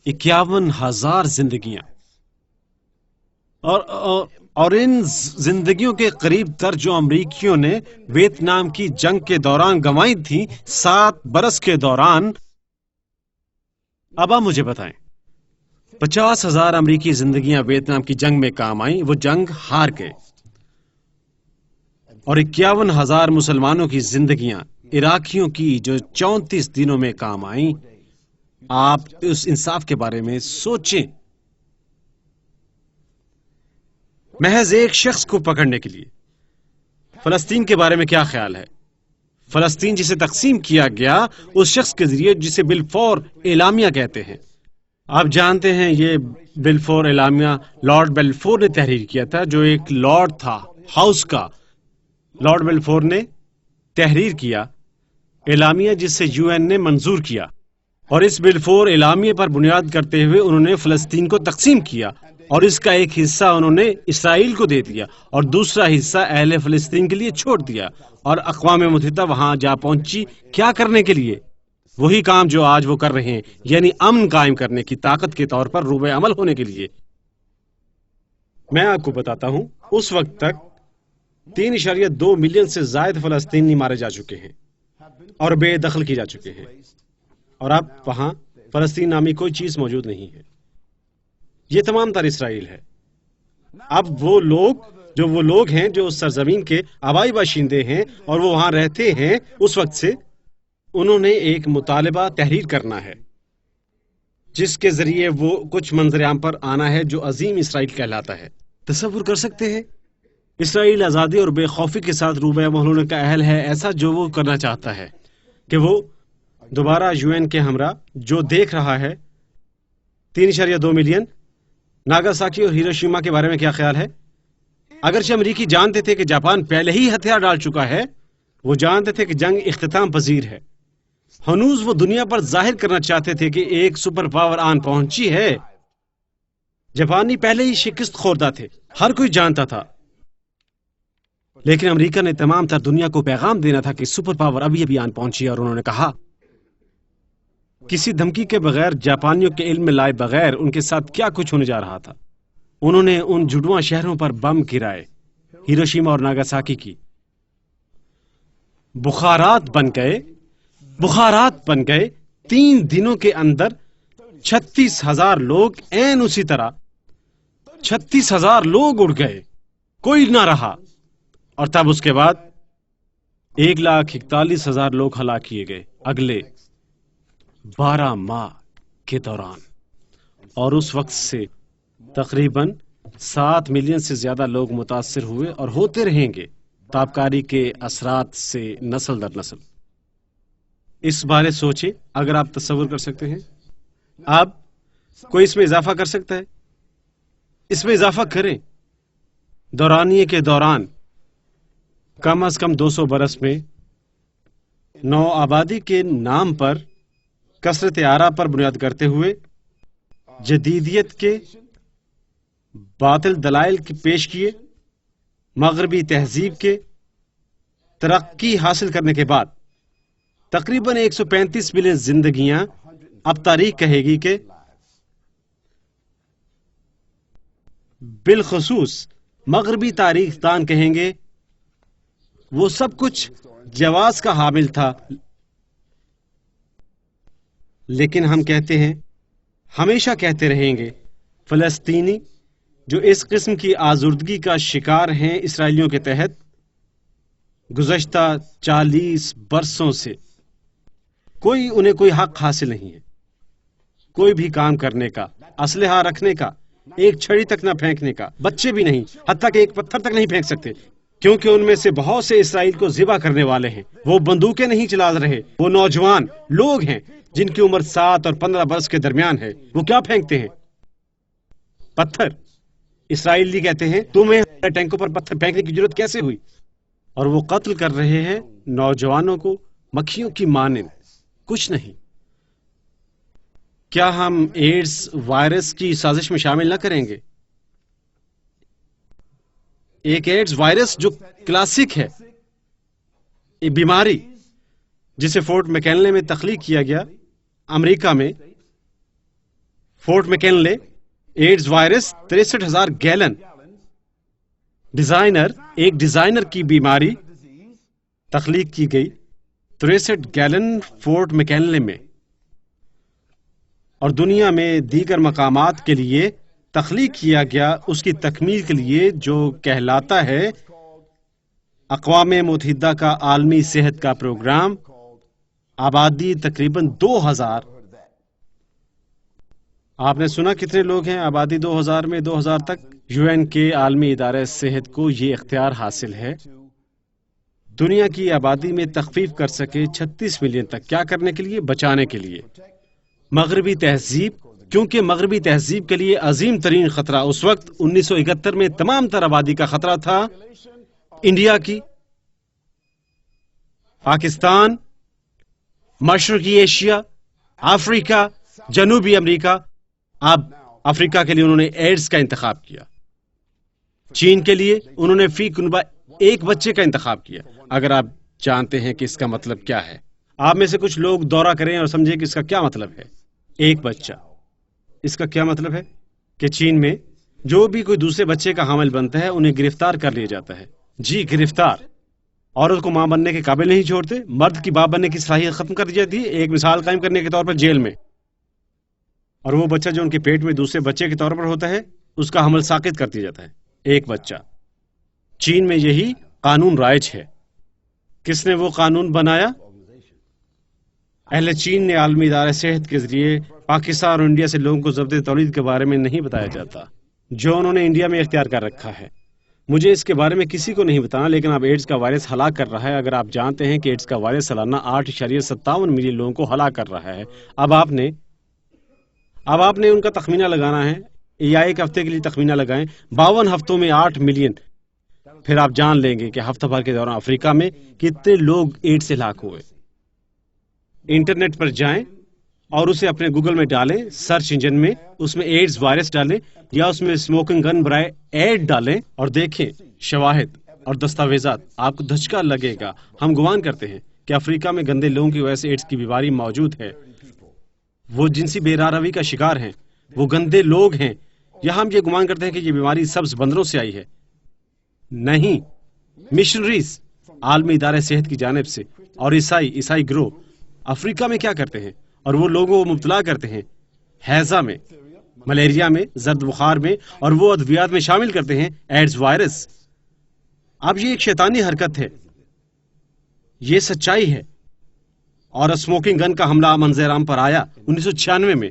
[SPEAKER 3] 51,000 زندگیاں. اور ان زندگیوں کے قریب تر جو امریکیوں نے ویتنام کی جنگ کے دوران گنوائی تھیں 7 برس کے دوران. اب آپ مجھے بتائیں، 50,000 امریکی زندگیاں ویتنام کی جنگ میں کام آئیں، وہ جنگ ہار گئے. اور 51,000 مسلمانوں کی زندگیاں عراقیوں کی جو 34 دنوں میں کام آئیں. آپ اس انصاف کے بارے میں سوچیں. محض ایک شخص کو پکڑنے کے لیے. فلسطین کے بارے میں کیا خیال ہے؟ فلسطین جسے تقسیم کیا گیا اس شخص کے ذریعے جسے بلفور اعلامیہ کہتے ہیں. آپ جانتے ہیں یہ بلفور اعلامیہ لارڈ بلفور نے تحریر کیا تھا، جو ایک لارڈ تھا ہاؤس کا. لارڈ بلفور نے تحریر کیا اعلامیہ جسے UN نے منظور کیا، اور اس بلفور اعلامیہ پر بنیاد کرتے ہوئے انہوں نے فلسطین کو تقسیم کیا، اور اس کا ایک حصہ انہوں نے اسرائیل کو دے دیا اور دوسرا حصہ اہل فلسطین کے لیے چھوڑ دیا. اور اقوام متحدہ وہاں جا پہنچی کیا کرنے کے لیے؟ وہی کام جو آج وہ کر رہے ہیں، یعنی امن قائم کرنے کی طاقت کے طور پر روبے عمل ہونے کے لیے. میں آپ کو بتاتا ہوں، اس وقت تک 3.2 ملین سے زائد فلسطینی مارے جا چکے ہیں اور بے دخل کی جا چکے ہیں. اور اب وہاں فلسطین نامی کوئی چیز موجود نہیں ہے. یہ تمام تر اسرائیل ہے. اب وہ لوگ ہیں جو اس سرزمین کے آبائی باشندے ہیں اور وہ وہاں رہتے ہیں اس وقت سے، انہوں نے ایک مطالبہ تحریر کرنا ہے جس کے ذریعے وہ کچھ منظر عام پر آنا ہے جو عظیم اسرائیل کہلاتا ہے. تصور کر سکتے ہیں اسرائیل آزادی اور بے خوفی کے ساتھ روبہ محلول کا اہل ہے. ایسا جو وہ کرنا چاہتا ہے کہ وہ دوبارہ UN کے ہمراہ جو دیکھ رہا ہے 3.2 ملین. ناگاساکی اور ہیروشیما کے بارے میں کیا خیال ہے؟ اگرچہ امریکی جانتے تھے کہ جاپان پہلے ہی ہتھیار ڈال چکا ہے، وہ جانتے تھے کہ جنگ اختتام پذیر ہے. ہنوز وہ دنیا پر ظاہر کرنا چاہتے تھے کہ ایک سپر پاور آن پہنچی ہے. جاپانی پہلے ہی شکست خوردہ تھے، ہر کوئی جانتا تھا. لیکن امریکہ نے تمام تر دنیا کو پیغام دینا تھا کہ سپر پاور ابھی ابھی آن پہنچی ہے، اور انہوں نے کہا کسی دھمکی کے بغیر، جاپانیوں کے علم میں لائے بغیر ان کے ساتھ کیا کچھ ہونے جا رہا تھا. انہوں نے ان جڑواں شہروں پر بم گرائے، ہیروشیما اور ناگاساکی کی. بخارات بن گئے 3 دنوں کے اندر 36,000 لوگ، این اسی طرح 36,000 لوگ اڑ گئے، کوئی نہ رہا. اور تب اس کے بعد 1,41,000 لوگ ہلاک کیے گئے اگلے 12 ماہ کے دوران. اور اس وقت سے تقریباً 7 ملین سے زیادہ لوگ متاثر ہوئے اور ہوتے رہیں گے تابکاری کے اثرات سے نسل در نسل. اس بارے سوچیں اگر آپ تصور کر سکتے ہیں. اب کوئی اس میں اضافہ کر سکتا ہے؟ اس میں اضافہ کریں. دورانیے کے دوران کم از کم 200 برس میں نو آبادی کے نام پر کثرت آرا پر بنیاد کرتے ہوئے جدیدیت کے باطل دلائل کی پیش کیے، مغربی تہذیب کے ترقی حاصل کرنے کے بعد تقریباً 135 ملین زندگیاں اب تاریخ کہے گی کہ بالخصوص مغربی تاریخ دان کہیں گے وہ سب کچھ جواز کا حامل تھا. لیکن ہم کہتے ہیں، ہمیشہ کہتے رہیں گے، فلسطینی جو اس قسم کی آزردگی کا شکار ہیں اسرائیلیوں کے تحت گزشتہ 40 برسوں سے، انہیں کوئی حق حاصل نہیں ہے کوئی بھی کام کرنے کا، اسلحہ رکھنے کا، ایک چھڑی تک نہ پھینکنے کا، بچے بھی نہیں، حتیٰ کہ ایک پتھر تک نہیں پھینک سکتے، کیونکہ ان میں سے بہت سے اسرائیل کو ذبح کرنے والے ہیں. وہ بندوقیں نہیں چلا رہے، وہ نوجوان لوگ ہیں جن کی عمر 7 اور 15 برس کے درمیان ہے. وہ کیا پھینکتے ہیں؟ پتھر. اسرائیلی کہتے ہیں تمہیں ہمارے ٹینکوں پر پتھر پھینکنے کی ضرورت کیسے ہوئی؟ اور وہ قتل کر رہے ہیں نوجوانوں کو مکھیوں کی مانند. کچھ نہیں. کیا ہم ایڈز وائرس کی سازش میں شامل نہ کریں گے؟ ایک ایڈز وائرس جو کلاسک ہے، ایک بیماری جسے فورٹ میکنلے میں تخلیق کیا گیا امریکہ میں. فورٹ میکنلے ایڈز وائرس 63,000 گیلن ایک ڈیزائنر کی بیماری تخلیق کی گئی 63 گیلن فورٹ میکنلے میں، اور دنیا میں دیگر مقامات کے لیے تخلیق کیا گیا اس کی تکمیل کے لیے جو کہلاتا ہے اقوام متحدہ کا عالمی صحت کا پروگرام. آبادی تقریباً 2000. آپ نے سنا کتنے لوگ ہیں آبادی 2000 میں؟ 2000 تک. UN کے عالمی ادارہ صحت کو یہ اختیار حاصل ہے دنیا کی آبادی میں تخفیف کر سکے 36 ملین تک. کیا کرنے کے لیے؟ بچانے کے لیے. مغربی تہذیب، کیونکہ مغربی تہذیب کے لیے عظیم ترین خطرہ اس وقت 1971 میں تمام تر آبادی کا خطرہ تھا. انڈیا کی، پاکستان، مشرقی ایشیا، افریقہ، جنوبی امریکہ. اب افریقہ کے لیے انہوں نے ایڈز کا انتخاب کیا. چین کے لیے انہوں نے فی کنبہ ایک بچے کا انتخاب کیا. اگر آپ جانتے ہیں کہ اس کا مطلب کیا ہے، آپ میں سے کچھ لوگ دورہ کریں اور سمجھیں کہ اس کا کیا مطلب ہے. ایک بچہ، اس کا کیا مطلب ہے کہ چین میں جو بھی کوئی دوسرے بچے کا حامل بنتا ہے انہیں گرفتار کر لیا جاتا ہے. جی گرفتار. عورت کو ماں بننے کے قابل نہیں چھوڑتے، مرد کی باپ بننے کی صلاحیت ختم کر دی جاتی ہے، ایک مثال قائم کرنے کے طور پر جیل میں. اور وہ بچہ جو ان کے پیٹ میں دوسرے بچے کے طور پر ہوتا ہے اس کا حمل ساقط کر دیا جاتا ہے، ایک بچہ۔ چین میں یہی قانون رائج ہے۔ کس نے وہ قانون بنایا؟ اہل چین نے عالمی ادارہ صحت کے ذریعے پاکستان اور انڈیا سے لوگوں کو ضبط تولید کے بارے میں نہیں بتایا جاتا جو انہوں نے انڈیا میں اختیار کر رکھا ہے۔ مجھے اس کے بارے میں کسی کو نہیں بتانا، لیکن اب ایڈز کا وائرس ہلاک کر رہا ہے۔ اگر آپ جانتے ہیں کہ ایڈز کا وائرس سالانہ 8.57 ملین لوگوں کو ہلاک کر رہا ہے، اب آپ نے ان کا تخمینہ لگانا ہے، یا ایک ہفتے کے لیے تخمینہ لگائیں، 52 ہفتوں میں 8 ملین، پھر آپ جان لیں گے کہ ہفتہ بھر کے دوران افریقہ میں کتنے لوگ ایڈز سے ہلاک ہوئے۔ انٹرنیٹ پر جائیں اور اسے اپنے گوگل میں ڈالیں، سرچ انجن میں اس میں ایڈز وائرس ڈالیں یا اس میں اسموکنگ گن برائے ایڈ ڈالیں اور دیکھیں شواہد اور دستاویزات، آپ کو دھچکا لگے گا۔ ہم گمان کرتے ہیں کہ افریقہ میں گندے لوگوں کی وجہ سے ایڈز کی بیماری موجود ہے، وہ جنسی بے راروی کا شکار ہیں، وہ گندے لوگ ہیں، یا ہم یہ گمان کرتے ہیں کہ یہ بیماری سبز بندروں سے آئی ہے؟ نہیں، مشنریز عالمی ادارہ صحت کی جانب سے اور عیسائی گروہ افریقہ میں کیا کرتے ہیں، اور وہ لوگوں کو مبتلا کرتے ہیں ہیضہ میں، ملیریا میں، زرد بخار میں، اور وہ ادویات میں شامل کرتے ہیں ایڈز وائرس۔ اب یہ ایک شیطانی حرکت ہے، یہ سچائی ہے۔ اور اسموکنگ گن کا حملہ منظر عام پر آیا 1996 میں،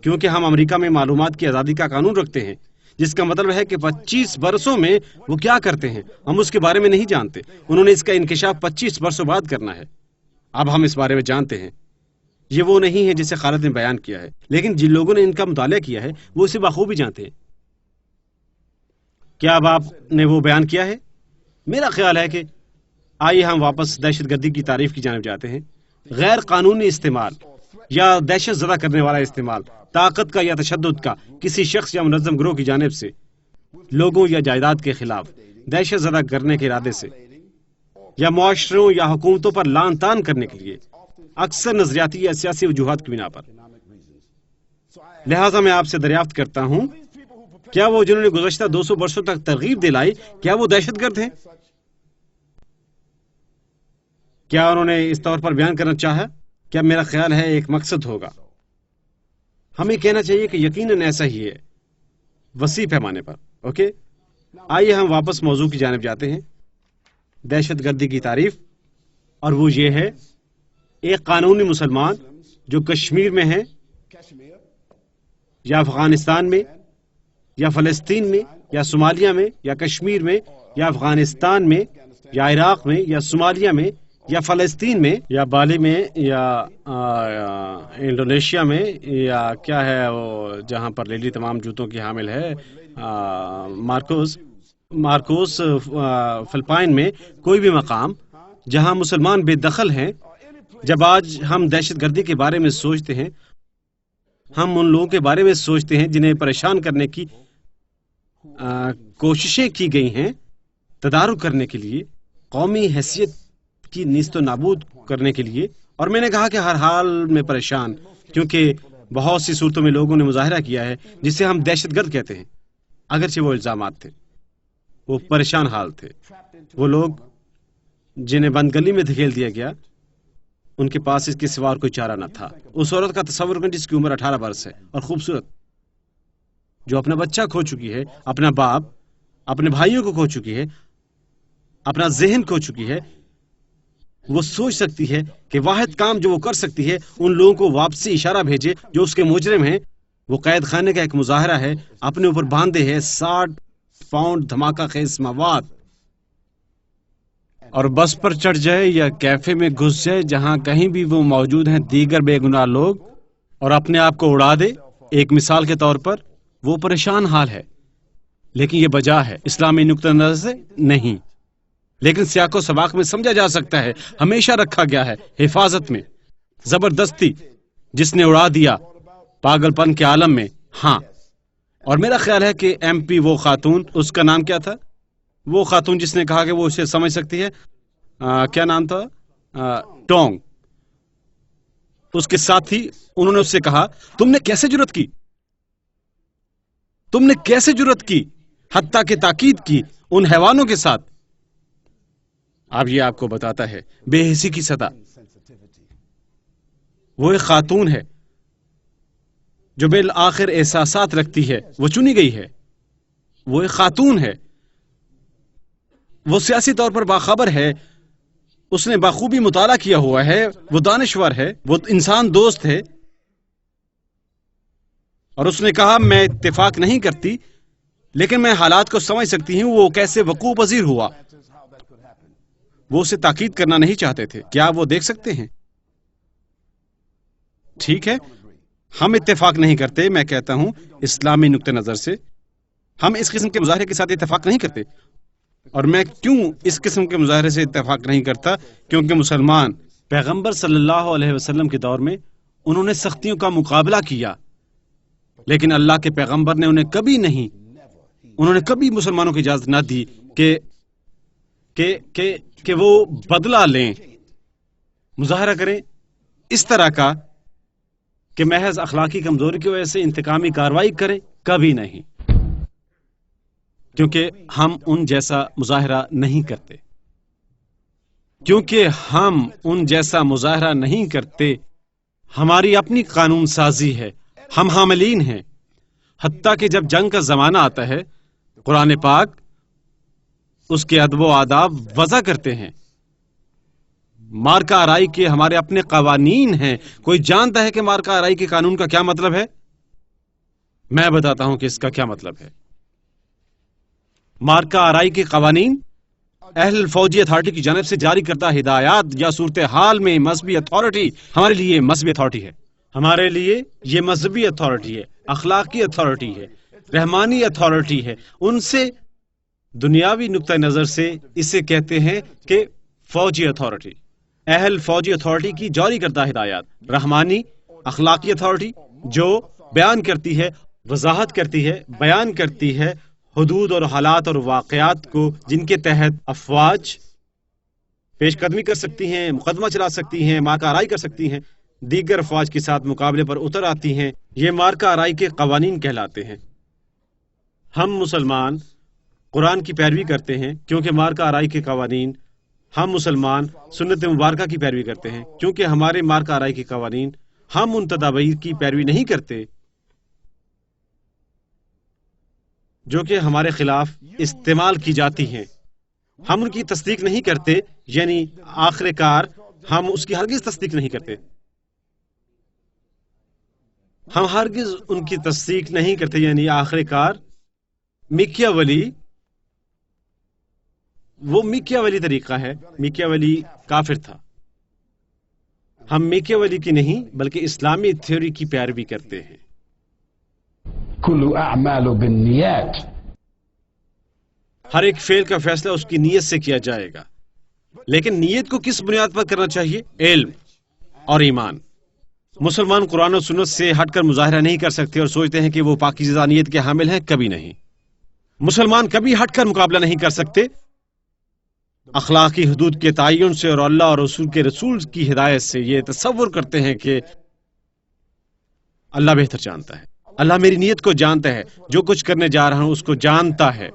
[SPEAKER 3] کیونکہ ہم امریکہ میں معلومات کی آزادی کا قانون رکھتے ہیں، جس کا مطلب ہے کہ 25 برسوں میں وہ کیا کرتے ہیں ہم اس کے بارے میں نہیں جانتے۔ انہوں نے اس کا انکشاف 25 برسوں بعد کرنا ہے۔ اب ہم اس بارے میں جانتے ہیں۔ یہ وہ نہیں ہے جسے خالد نے بیان کیا ہے، لیکن جن لوگوں نے ان کا مطالعہ کیا ہے وہ اسے بخوبی جانتے ہیں۔ کیا اب آپ نے وہ بیان کیا ہے؟ میرا خیال ہے کہ آئیے ہم واپس دہشت گردی کی تعریف کی جانب جاتے ہیں۔ غیر قانونی استعمال یا دہشت زدہ کرنے والا استعمال طاقت کا یا تشدد کا کسی شخص یا منظم گروہ کی جانب سے لوگوں یا جائیداد کے خلاف دہشت زدہ کرنے کے ارادے سے یا معاشروں یا حکومتوں پر لعن طعن کرنے کے لیے، اکثر نظریاتی یا سیاسی وجوہات کی بنا پر۔ لہٰذا میں آپ سے دریافت کرتا ہوں، کیا وہ جنہوں نے گزشتہ 200 برسوں تک ترغیب دلائی، کیا وہ دہشت گرد ہیں؟ کیا انہوں نے اس طور پر بیان کرنا چاہا؟ کیا میرا خیال ہے ایک مقصد ہوگا؟ ہمیں کہنا چاہیے کہ یقیناً ایسا ہی ہے، وسیع پیمانے پر۔ اوکے، آئیے ہم واپس موضوع کی جانب جاتے ہیں، دہشت گردی کی تعریف، اور وہ یہ ہے ایک قانونی مسلمان جو کشمیر میں ہے یا افغانستان میں یا فلسطین میں یا صومالیہ میں یا کشمیر میں یا افغانستان میں یا عراق میں یا صومالیہ میں یا فلسطین میں یا بالی میں یا انڈونیشیا میں یا کیا ہے وہ جہاں پر لیلی تمام جوتوں کی حامل ہے، مارکوس فلپائن میں، کوئی بھی مقام جہاں مسلمان بے دخل ہیں۔ جب آج ہم دہشت گردی کے بارے میں سوچتے ہیں، ہم ان لوگوں کے بارے میں سوچتے ہیں جنہیں پریشان کرنے کی کوششیں کی گئی ہیں، تدارک کرنے کے لیے، قومی حیثیت کی نیست و نابود کرنے کے لیے۔ اور میں نے کہا کہ ہر حال میں پریشان، کیونکہ بہت سی صورتوں میں لوگوں نے مظاہرہ کیا ہے جسے ہم دہشت گرد کہتے ہیں، اگرچہ وہ الزامات تھے، وہ پریشان حال تھے۔ وہ لوگ جنہیں بند گلی میں دھکیل دیا گیا، ان کے پاس اس کے سوا اور کوئی چارہ نہ تھا۔ اس عورت کا تصور کریں جس کی عمر 18 برس ہے اور خوبصورت، جو اپنا بچہ کھو چکی ہے، اپنا باپ، اپنے بھائیوں کو کھو چکی ہے، اپنا ذہن کھو چکی ہے۔ وہ سوچ سکتی ہے کہ واحد کام جو وہ کر سکتی ہے ان لوگوں کو واپسی اشارہ بھیجے جو اس کے مجرم ہیں۔ وہ قید خانے کا ایک مظاہرہ ہے، اپنے اوپر باندھے ہے 60 پاؤنڈ دھماکہ خیز مواد، اور بس پر چڑھ جائے یا کیفے میں گھس جائے جہاں کہیں بھی وہ موجود ہیں دیگر بے گناہ لوگ، اور اپنے آپ کو اڑا دے۔ ایک مثال کے طور پر وہ پریشان حال ہے، لیکن یہ بجا ہے، اسلامی نقطہ نظر سے نہیں، لیکن سیاق و سباق میں سمجھا جا سکتا ہے، ہمیشہ رکھا گیا ہے حفاظت میں، زبردستی، جس نے اڑا دیا پاگل پن کے عالم میں۔ ہاں، اور میرا خیال ہے کہ ایم پی، وہ خاتون، اس کا نام کیا تھا، وہ خاتون جس نے کہا کہ وہ اسے سمجھ سکتی ہے، کیا نام تھا، ٹونگ، اس کے ساتھی، انہوں نے اس سے کہا تم نے کیسے جرأت کی، تم نے کیسے جرأت کی، حتیٰ کہ تاکید کی ان حیوانوں کے ساتھ۔ اب یہ آپ کو بتاتا ہے بے حسی کی سطح۔ وہ ایک خاتون ہے جو بالآخر احساسات رکھتی ہے، وہ چنی گئی ہے، وہ ایک خاتون ہے، وہ سیاسی طور پر باخبر ہے، اس نے بخوبی مطالعہ کیا ہوا ہے، وہ دانشور ہے، وہ انسان دوست ہے، اور اس نے کہا میں اتفاق نہیں کرتی لیکن میں حالات کو سمجھ سکتی ہوں وہ کیسے وقوع پذیر ہوا۔ وہ اسے تاکید کرنا نہیں چاہتے تھے۔ کیا وہ دیکھ سکتے ہیں؟ ٹھیک ہے، ہم اتفاق نہیں کرتے، میں کہتا ہوں اسلامی نقطہ نظر سے ہم اس قسم کے مظاہرے کے ساتھ اتفاق نہیں کرتے۔ اور میں کیوں اس قسم کے مظاہرے سے اتفاق نہیں کرتا؟ کیونکہ مسلمان پیغمبر صلی اللہ علیہ وسلم کے دور میں انہوں نے سختیوں کا مقابلہ کیا، لیکن اللہ کے پیغمبر نے انہوں نے کبھی مسلمانوں کی اجازت نہ دی کہ وہ بدلہ لیں، مظاہرہ کریں اس طرح کا کہ محض اخلاقی کمزوری کی وجہ سے انتقامی کارروائی کریں، کبھی نہیں، کیونکہ ہم ان جیسا مظاہرہ نہیں کرتے۔ کیونکہ ہم ان جیسا مظاہرہ نہیں کرتے، ہماری اپنی قانون سازی ہے، ہم حاملین ہیں، حتیٰ کہ جب جنگ کا زمانہ آتا ہے قرآن پاک اس کے ادب و آداب وضع کرتے ہیں۔ مارکا آرائی کے ہمارے اپنے قوانین ہیں۔ کوئی جانتا ہے کہ مارکا آرائی کے قانون کا کیا مطلب ہے؟ میں بتاتا ہوں کہ اس کا کیا مطلب ہے۔ مارکا آرائی کے قوانین اہل فوجی اتھارٹی کی جانب سے جاری کردہ ہدایات یا صورتحال میں مذہبی اتھارٹی ہمارے لیے مذہبی اتھارٹی ہے، ہمارے لیے یہ مذہبی اتھارٹی ہے، اخلاقی اتھارٹی ہے، رحمانی اتھارٹی ہے۔ ان سے دنیاوی نقطہ نظر سے اسے کہتے ہیں کہ فوجی اتھارٹی، اہل فوجی اتھارٹی کی جاری کردہ ہدایات۔ رحمانی اخلاقی اتھارٹی جو بیان کرتی ہے، وضاحت کرتی ہے، بیان کرتی ہے حدود اور حالات اور واقعات کو جن کے تحت افواج پیش قدمی کر سکتی ہیں، مقدمہ چلا سکتی ہیں، مارکا آرائی کر سکتی ہیں، دیگر افواج کے ساتھ مقابلے پر اتر آتی ہیں۔ یہ مارکا آرائی کے قوانین کہلاتے ہیں۔ ہم مسلمان قرآن کی پیروی کرتے ہیں کیونکہ مارکا آرائی کے قوانین، ہم مسلمان سنت مبارکہ کی پیروی کرتے ہیں کیونکہ ہمارے مارکا آرائی کے قوانین، ہم ان تدابیر کی پیروی نہیں کرتے جو کہ ہمارے خلاف استعمال کی جاتی ہیں، ہم ان کی تصدیق نہیں کرتے، یعنی آخر کار ہم اس کی ہرگز تصدیق نہیں کرتے، ہم ہرگز ان کی تصدیق نہیں کرتے، یعنی آخر کار میکیاولی، وہ میکیاولی طریقہ ہے، میکیاولی کافر تھا، ہم میکیاولی کی نہیں بلکہ اسلامی تھیوری کی پیروی کرتے ہیں۔
[SPEAKER 2] كل أعمال بالنيات.
[SPEAKER 3] ہر ایک فعل کا فیصلہ اس کی نیت سے کیا جائے گا، لیکن نیت کو کس بنیاد پر کرنا چاہیے؟ علم اور ایمان۔ مسلمان قرآن و سنت سے ہٹ کر مظاہرہ نہیں کر سکتے اور سوچتے ہیں کہ وہ پاکیزہ نیت کے حامل ہیں، کبھی نہیں۔ مسلمان کبھی ہٹ کر مقابلہ نہیں کر سکتے اخلاقی حدود کے تعین سے اور اللہ اور رسول کی ہدایت سے۔ یہ تصور کرتے ہیں کہ اللہ بہتر جانتا ہے، اللہ میری نیت کو جانتا ہے، جو کچھ کرنے جا رہا ہوں اس کو جانتا ہے،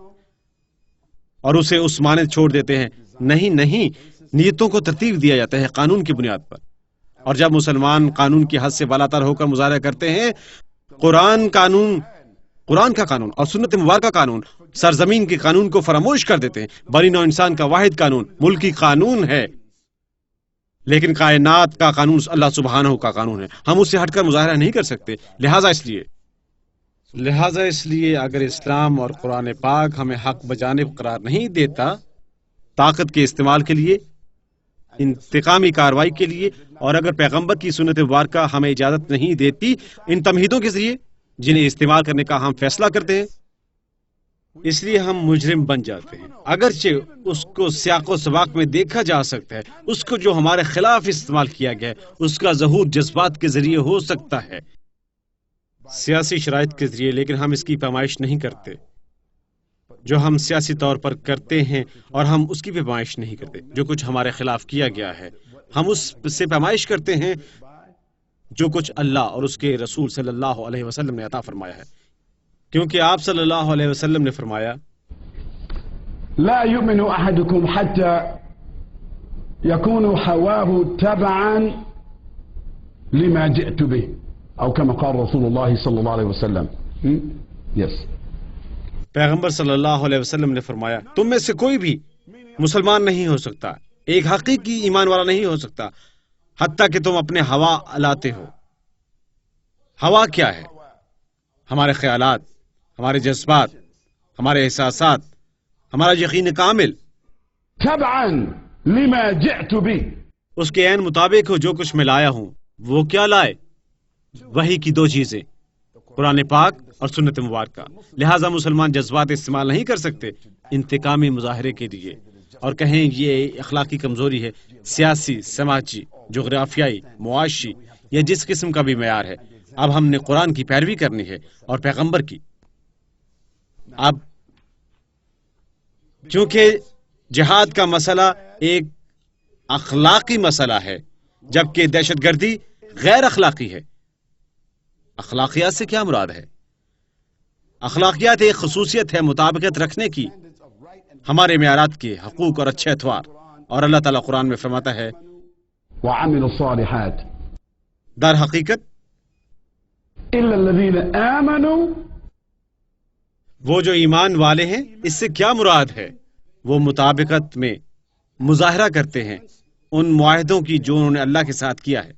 [SPEAKER 3] اور اسے اس مانند چھوڑ دیتے ہیں۔ نہیں، نیتوں کو ترتیب دیا جاتا ہے قانون کی بنیاد پر، اور جب مسلمان قانون کی حد سے بالاتر ہو کر مظاہرہ کرتے ہیں، قرآن کا قانون اور سنت مبارکہ قانون، سرزمین کے قانون کو فراموش کر دیتے ہیں۔ بنی نوع انسان کا واحد قانون ملکی قانون ہے، لیکن کائنات کا قانون اللہ سبحانہ کا قانون ہے، ہم اس سے ہٹ کر مظاہرہ نہیں کر سکتے۔ لہذا اس لیے اگر اسلام اور قرآن پاک ہمیں حق بجانب قرار نہیں دیتا، طاقت کے استعمال کے لیے، انتقامی کارروائی کے لیے، اور اگر پیغمبر کی سنت مبارکہ ہمیں اجازت نہیں دیتی ان تمہیدوں کے ذریعے جنہیں استعمال کرنے کا ہم فیصلہ کرتے ہیں، اس لیے ہم مجرم بن جاتے ہیں۔ اگرچہ اس کو سیاق و سباق میں دیکھا جا سکتا ہے، اس کو جو ہمارے خلاف استعمال کیا گیا ہے اس کا ظہور جذبات کے ذریعے ہو سکتا ہے، سیاسی شرائط کے ذریعے، لیکن ہم اس کی پیمائش نہیں کرتے۔ جو ہم سیاسی طور پر کرتے ہیں اور ہم اس کی پیمائش نہیں کرتے، جو کچھ ہمارے خلاف کیا گیا ہے ہم اس سے پیمائش کرتے ہیں جو کچھ اللہ اور اس کے رسول صلی اللہ علیہ وسلم نے عطا فرمایا ہے، کیونکہ آپ صلی اللہ علیہ وسلم نے فرمایا
[SPEAKER 2] لا يؤمن أحدكم حتى يكون هواه تبعا لما جئت به. أو كما قال رسول الله صلى الله عليه وسلم. Yes.
[SPEAKER 3] پیغمبر صلی اللہ علیہ وسلم نے فرمایا تم میں سے کوئی بھی مسلمان نہیں ہو سکتا، ایک حقیقی ایمان والا نہیں ہو سکتا حتیٰ کہ تم اپنے ہوا لاتے ہو۔ ہوا کیا ہے؟ ہمارے خیالات، ہمارے جذبات، ہمارے احساسات، ہمارا یقین کامل
[SPEAKER 2] تبعا لما جئت به.
[SPEAKER 3] اس کے عین مطابق ہو جو کچھ میں لایا ہوں۔ وہ کیا لائے؟ وحی کی دو چیزیں، قرآن پاک اور سنت مبارکہ۔ لہٰذا مسلمان جذبات استعمال نہیں کر سکتے انتقامی مظاہرے کے لیے اور کہیں یہ اخلاقی کمزوری ہے، سیاسی، سماجی، جغرافیائی، معاشی یا جس قسم کا بھی معیار ہے۔ اب ہم نے قرآن کی پیروی کرنی ہے اور پیغمبر کی۔ اب چونکہ جہاد کا مسئلہ ایک اخلاقی مسئلہ ہے جبکہ دہشت گردی غیر اخلاقی ہے۔ اخلاقیات سے کیا مراد ہے؟ اخلاقیات ایک خصوصیت ہے مطابقت رکھنے کی ہمارے معیارات کے، حقوق اور اچھے اتوار، اور اللہ تعالیٰ قرآن میں فرماتا ہے
[SPEAKER 2] وعملوا الصالحات
[SPEAKER 3] در حقیقت
[SPEAKER 2] إلا الذين آمنوا.
[SPEAKER 3] وہ جو ایمان والے ہیں، اس سے کیا مراد ہے؟ وہ مطابقت میں مظاہرہ کرتے ہیں ان معاہدوں کی جو انہوں نے اللہ کے ساتھ کیا ہے۔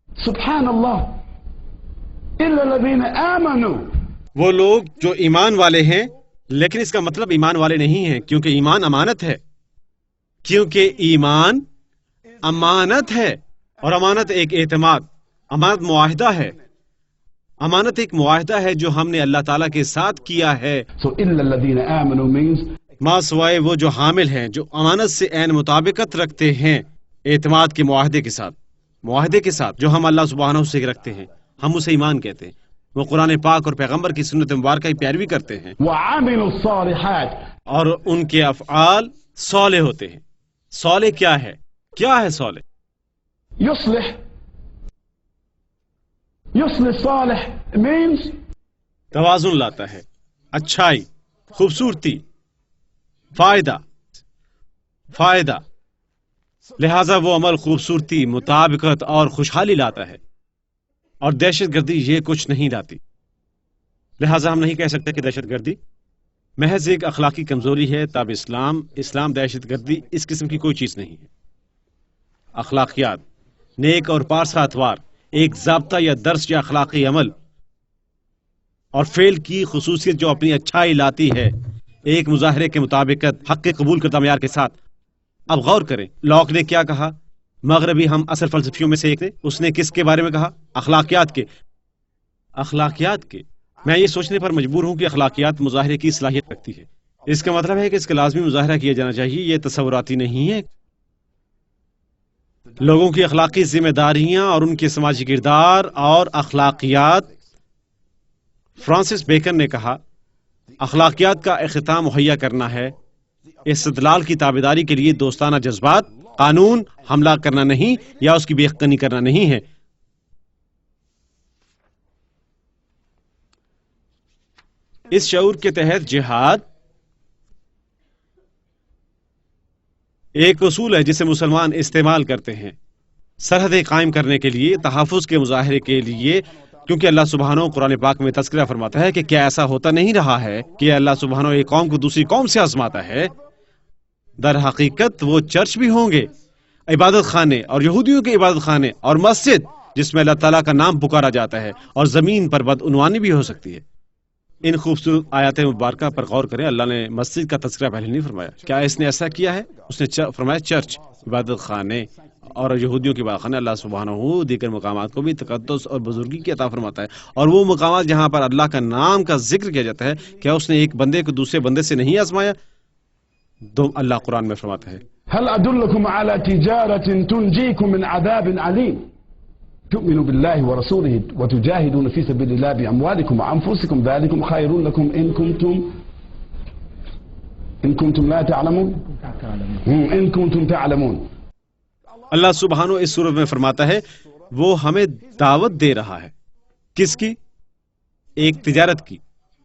[SPEAKER 2] سبحان اللہ. إلا الذين آمنوا.
[SPEAKER 3] وہ لوگ جو ایمان والے ہیں، لیکن اس کا مطلب ایمان والے نہیں ہیں، کیونکہ ایمان امانت ہے، کیونکہ ایمان امانت ہے، اور امانت ایک اعتماد، امانت معاہدہ ہے، امانت ایک معاہدہ ہے جو ہم نے اللہ تعالیٰ کے ساتھ کیا ہے۔
[SPEAKER 2] So إلا الذين آمنوا means
[SPEAKER 3] ماں سوائے وہ جو حامل ہیں، جو امانت سے عین مطابقت رکھتے ہیں اعتماد کے معاہدے کے ساتھ، معاہدے کے ساتھ جو ہم اللہ سبحانہ سے رکھتے ہیں، ہم اسے ایمان کہتے ہیں۔ وہ قرآن پاک اور پیغمبر کی سنت مبارکہ کی پیروی کرتے ہیں
[SPEAKER 2] وعملوا الصالحات.
[SPEAKER 3] اور ان کے افعال صالح ہوتے ہیں۔ صالح کیا ہے؟ کیا ہے صالح؟
[SPEAKER 2] يصلح صالح means
[SPEAKER 3] توازن لاتا ہے، اچھائی، خوبصورتی، فائدہ۔ لہذا وہ عمل خوبصورتی، مطابقت اور خوشحالی لاتا ہے، اور دہشت گردی یہ کچھ نہیں لاتی۔ لہذا ہم نہیں کہہ سکتے کہ دہشت گردی محض ایک اخلاقی کمزوری ہے، تب اسلام دہشت گردی اس قسم کی کوئی چیز نہیں ہے۔ اخلاقیات، نیک اور پارسا اتوار، ایک ضابطہ یا درس یا اخلاقی عمل اور فعل کی خصوصیت جو اپنی اچھائی لاتی ہے ایک مظاہرے کے مطابقت، حق قبول کردہ معیار کے ساتھ۔ اب غور کریں، لاک نے کیا کہا؟ مغربی ہم اصل فلسفیوں میں سے ایک تھے، اس نے کس کے بارے میں کہا؟ اخلاقیات کے۔ میں یہ سوچنے پر مجبور ہوں کہ اخلاقیات مظاہرے کی صلاحیت رکھتی ہے۔ اس کا مطلب ہے کہ اس کا لازمی مظاہرہ کیا جانا چاہیے، یہ تصوراتی نہیں ہے۔ لوگوں کی اخلاقی ذمہ داریاں اور ان کے سماجی کردار اور اخلاقیات۔ فرانسس بیکن نے کہا اخلاقیات کا اختتام مہیا کرنا ہے استدلال کی تابعداری کے لیے دوستانہ جذبات، قانون حملہ کرنا نہیں یا اس کی بے حقانی کرنا نہیں ہے۔ اس شعور کے تحت جہاد ایک اصول ہے جسے مسلمان استعمال کرتے ہیں سرحدیں قائم کرنے کے لیے، تحفظ کے مظاہرے کے لیے، کیونکہ اللہ سبحانہ قرآن پاک میں تذکرہ فرماتا ہے کہ کیا ایسا ہوتا نہیں رہا ہے کہ اللہ سبحانہ ایک قوم کو دوسری قوم سے آزماتا ہے؟ در حقیقت وہ چرچ بھی ہوں گے، عبادت خانے اور یہودیوں کے عبادت خانے اور مسجد جس میں اللہ تعالیٰ کا نام پکارا جاتا ہے، اور زمین پر بدعنوانی بھی ہو سکتی ہے۔ ان خوبصورت آیات مبارکہ پر غور کریں، اللہ نے مسجد کا تذکرہ پہلے نہیں فرمایا، کیا اس نے ایسا کیا ہے؟ اس نے فرمایا چرچ، عبادت خانے اور یہودیوں کے عبادت خانے۔ اللہ سبحانہ دیگر مقامات کو بھی تقدس اور بزرگی کی عطا فرماتا ہے، اور وہ مقامات جہاں پر اللہ کا نام کا ذکر کیا جاتا ہے، کیا اس نے ایک بندے کو دوسرے بندے سے نہیں آزمایا؟ اللہ قرآن میں فرماتا ہے
[SPEAKER 2] هل أدلكم على تجارة تنجيكم من عذاب عليم تؤمنوا بالله ورسوله وتجاهدون في سبيل الله بأموالكم وأنفسكم ذلكم خير لكم إن كنتم لا تعلمون إن كنتم تعلمون۔
[SPEAKER 3] اللہ سبحانہ اس سورت میں فرماتا ہے وہ ہمیں دعوت دے رہا ہے، کس کی؟ ایک تجارت کی،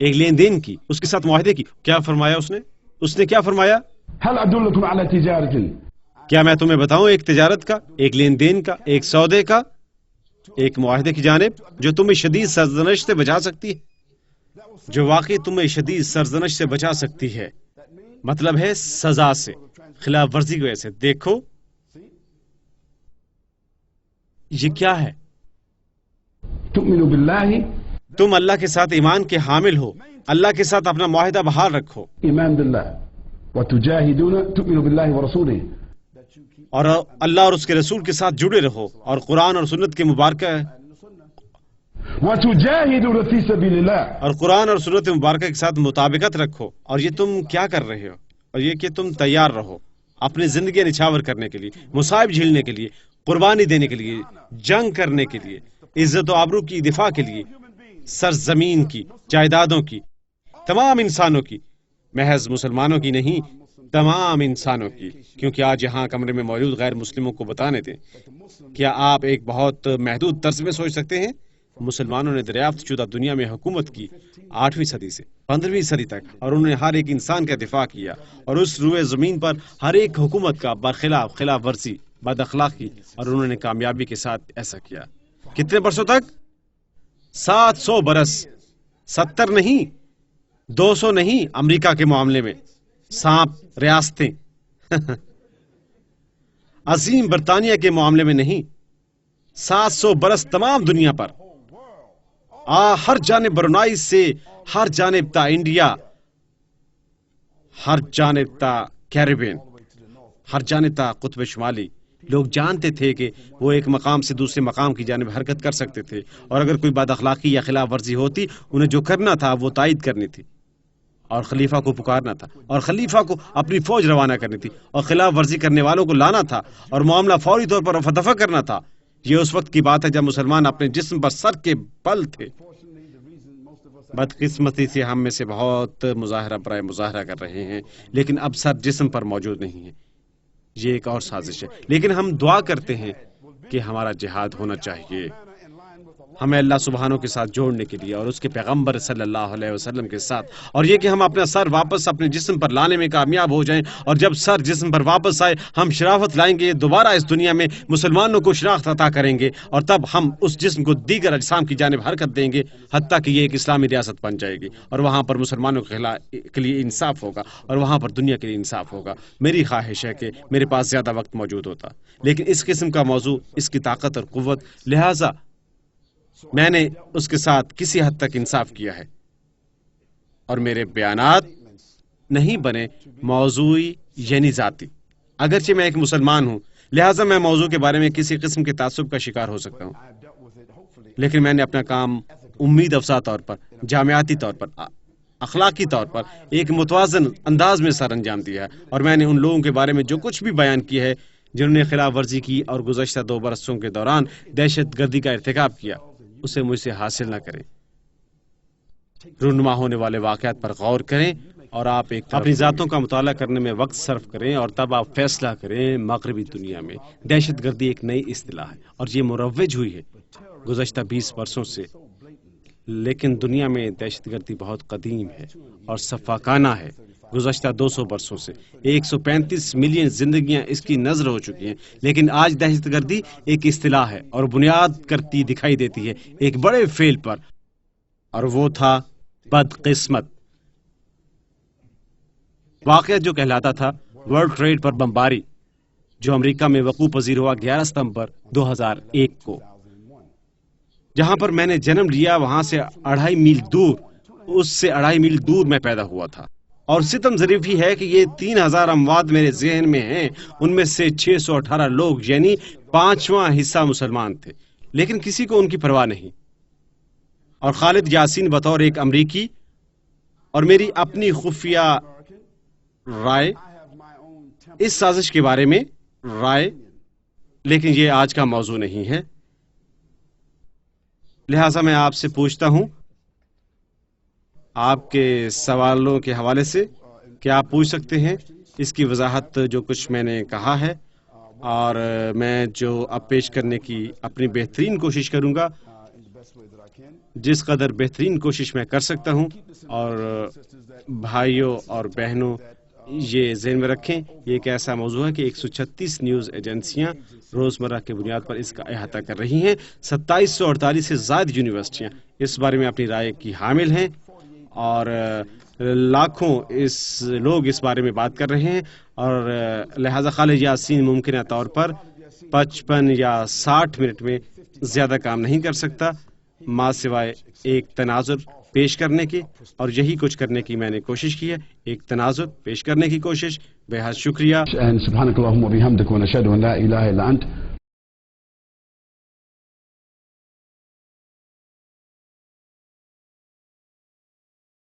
[SPEAKER 3] ایک لین دین کی، اس کے ساتھ معاہدے کی۔ کیا فرمایا اس نے کیا فرمایا؟
[SPEAKER 2] هل أدلكم على تجارة
[SPEAKER 3] کیا میں تمہیں بتاؤں ایک تجارت کا، ایک لین دین کا، ایک سودے کا؟ ایک معاہدے کی جانب جو تمہیں شدید سرزنش سے بچا سکتی ہے، جو واقعی تمہیں شدید سرزنش سے بچا سکتی ہے، مطلب ہے سزا سے، خلاف ورزی کی وجہ سے۔ دیکھو یہ کیا ہے؟
[SPEAKER 2] تؤمن باللہ،
[SPEAKER 3] تم اللہ کے ساتھ ایمان کے حامل ہو، اللہ کے ساتھ اپنا معاہدہ بحال رکھو،
[SPEAKER 2] ایمان باللہ، وتجاہدون تؤمن باللہ ورسولہ،
[SPEAKER 3] اور اللہ اور اس کے رسول کے ساتھ جڑے رہو، اور قرآن اور سنت کے مبارکہ
[SPEAKER 2] وتجاہدون فی سبیل اللہ،
[SPEAKER 3] اور قرآن اور سنت مبارکہ کے ساتھ مطابقت رکھو۔ اور یہ تم کیا کر رہے ہو؟ اور یہ کہ تم تیار رہو اپنی زندگی نچھاور کرنے کے لیے، مصائب جھیلنے کے لیے، قربانی دینے کے لیے، جنگ کرنے کے لیے، عزت و آبرو کی دفاع کے لیے، سرزمین کی، جائیدادوں کی، تمام انسانوں کی، محض مسلمانوں کی نہیں، تمام انسانوں کی۔ کیونکہ آج یہاں کمرے میں موجود غیر مسلموں کو بتانے دیں، کیا آپ ایک بہت محدود طرز میں سوچ سکتے ہیں؟ مسلمانوں نے دریافت شدہ دنیا میں حکومت کی 8ویں صدی سے 15ویں صدی تک، اور انہوں نے ہر ایک انسان کا دفاع کیا، اور اس روئے زمین پر ہر ایک حکومت کا برخلاف خلاف ورزی، بد اخلاقی، اور انہوں نے کامیابی کے ساتھ ایسا کیا۔ کتنے برسوں تک؟ 700 برس، 70 نہیں، 200 نہیں۔ امریکہ کے معاملے میں سانپ ریاستیں عظیم برطانیہ کے معاملے میں نہیں، 700 برس تمام دنیا پر، ہر جانب برونائی سے، ہر جانب تا انڈیا، ہر جانب تا کیریبین، ہر جانب تا قطب شمالی۔ لوگ جانتے تھے کہ وہ ایک مقام سے دوسرے مقام کی جانب حرکت کر سکتے تھے، اور اگر کوئی بد اخلاقی یا خلاف ورزی ہوتی، انہیں جو کرنا تھا وہ تائید کرنی تھی، اور خلیفہ کو پکارنا تھا، اور خلیفہ کو اپنی فوج روانہ کرنی تھی، اور خلاف ورزی کرنے والوں کو لانا تھا، اور معاملہ فوری طور پر رفع دفع کرنا تھا۔ یہ اس وقت کی بات ہے جب مسلمان اپنے جسم پر سر کے بل تھے۔ بدقسمتی سے ہم میں سے بہت مظاہرہ برائے مظاہرہ کر رہے ہیں، لیکن اب سر جسم پر موجود نہیں ہے۔ یہ ایک اور سازش ہے، لیکن ہم دعا کرتے ہیں کہ ہمارا جہاد ہونا چاہیے، ہمیں اللہ سبحانہ کے ساتھ جوڑنے کے لیے، اور اس کے پیغمبر صلی اللہ علیہ وسلم کے ساتھ، اور یہ کہ ہم اپنا سر واپس اپنے جسم پر لانے میں کامیاب ہو جائیں، اور جب سر جسم پر واپس آئے ہم شرافت لائیں گے، دوبارہ اس دنیا میں مسلمانوں کو شناخت عطا کریں گے، اور تب ہم اس جسم کو دیگر اجسام کی جانب حرکت دیں گے، حتیٰ کہ یہ ایک اسلامی ریاست بن جائے گی، اور وہاں پر مسلمانوں کے لیے انصاف ہوگا، اور وہاں پر دنیا کے لیے انصاف ہوگا۔ میری خواہش ہے کہ میرے پاس زیادہ وقت موجود ہوتا، لیکن اس قسم کا موضوع، اس کی طاقت اور قوت، لہٰذا میں نے اس کے ساتھ کسی حد تک انصاف کیا ہے، اور میرے بیانات نہیں بنے موضوعی یعنی ذاتی۔ اگرچہ میں ایک مسلمان ہوں، لہٰذا میں موضوع کے بارے میں کسی قسم کے تعصب کا شکار ہو سکتا ہوں، لیکن میں نے اپنا کام امید افزا طور پر، جامعاتی طور پر، اخلاقی طور پر ایک متوازن انداز میں سر انجام دیا ہے، اور میں نے ان لوگوں کے بارے میں جو کچھ بھی بیان کیا ہے جنہوں نے خلاف ورزی کی اور گزشتہ 2 برسوں کے دوران دہشت گردی کا ارتکاب کیا، اسے مجھ سے حاصل نہ کریں۔ رونما ہونے والے واقعات پر غور کریں، اور آپ اپنی ذاتوں کا مطالعہ کرنے میں وقت صرف کریں، اور تب آپ فیصلہ کریں۔ مغربی دنیا میں دہشت گردی ایک نئی اصطلاح ہے، اور یہ مروج ہوئی ہے گزشتہ 20 برسوں سے، لیکن دنیا میں دہشت گردی بہت قدیم ہے اور سفاکانہ ہے۔ گزشتہ 200 برسوں سے 135 ملین زندگیاں اس کی نظر ہو چکی ہیں، لیکن آج دہشت گردی ایک اصطلاح ہے، اور بنیاد کرتی دکھائی دیتی ہے ایک بڑے فعل پر، اور وہ تھا بدقسمت واقعہ جو کہلاتا تھا ورلڈ ٹریڈ پر بمباری، جو امریکہ میں وقوع پذیر ہوا 11 ستمبر 2001 کو۔ جہاں پر میں نے جنم لیا وہاں سے 2.5 میل دور، اس سے 2.5 میل دور میں پیدا ہوا تھا، اور ستم ظریف ہی ہے کہ یہ 3000 اموات میرے ذہن میں ہیں، ان میں سے 618 لوگ یعنی 5واں حصہ مسلمان تھے، لیکن کسی کو ان کی پرواہ نہیں۔ اور خالد یاسین بطور ایک امریکی، اور میری اپنی خفیہ رائے اس سازش کے بارے میں رائے، لیکن یہ آج کا موضوع نہیں ہے، لہٰذا میں آپ سے پوچھتا ہوں آپ کے سوالوں کے حوالے سے، کیا آپ پوچھ سکتے ہیں؟ اس کی وضاحت جو کچھ میں نے کہا ہے، اور میں جو اب پیش کرنے کی اپنی بہترین کوشش کروں گا، جس قدر بہترین کوشش میں کر سکتا ہوں۔ اور بھائیوں اور بہنوں یہ ذہن میں رکھیں، یہ ایک ایسا موضوع ہے کہ 136 نیوز ایجنسیاں روزمرہ کی بنیاد پر اس کا احاطہ کر رہی ہیں۔ 2748 سے زائد یونیورسٹیاں اس بارے میں اپنی رائے کی حامل ہیں، اور لاکھوں لوگ اس بارے میں بات کر رہے ہیں، اور لہذا خالد یاسین ممکنہ طور پر 55 یا 60 منٹ میں زیادہ کام نہیں کر سکتا، ماں سوائے ایک تناظر پیش کرنے کی، اور یہی کچھ کرنے کی میں نے کوشش کی ہے، ایک تناظر پیش کرنے کی کوشش۔ بے حد شکریہ۔
[SPEAKER 2] سبحانك اللهم وبحمدك ونشهد ان لا اله الا انت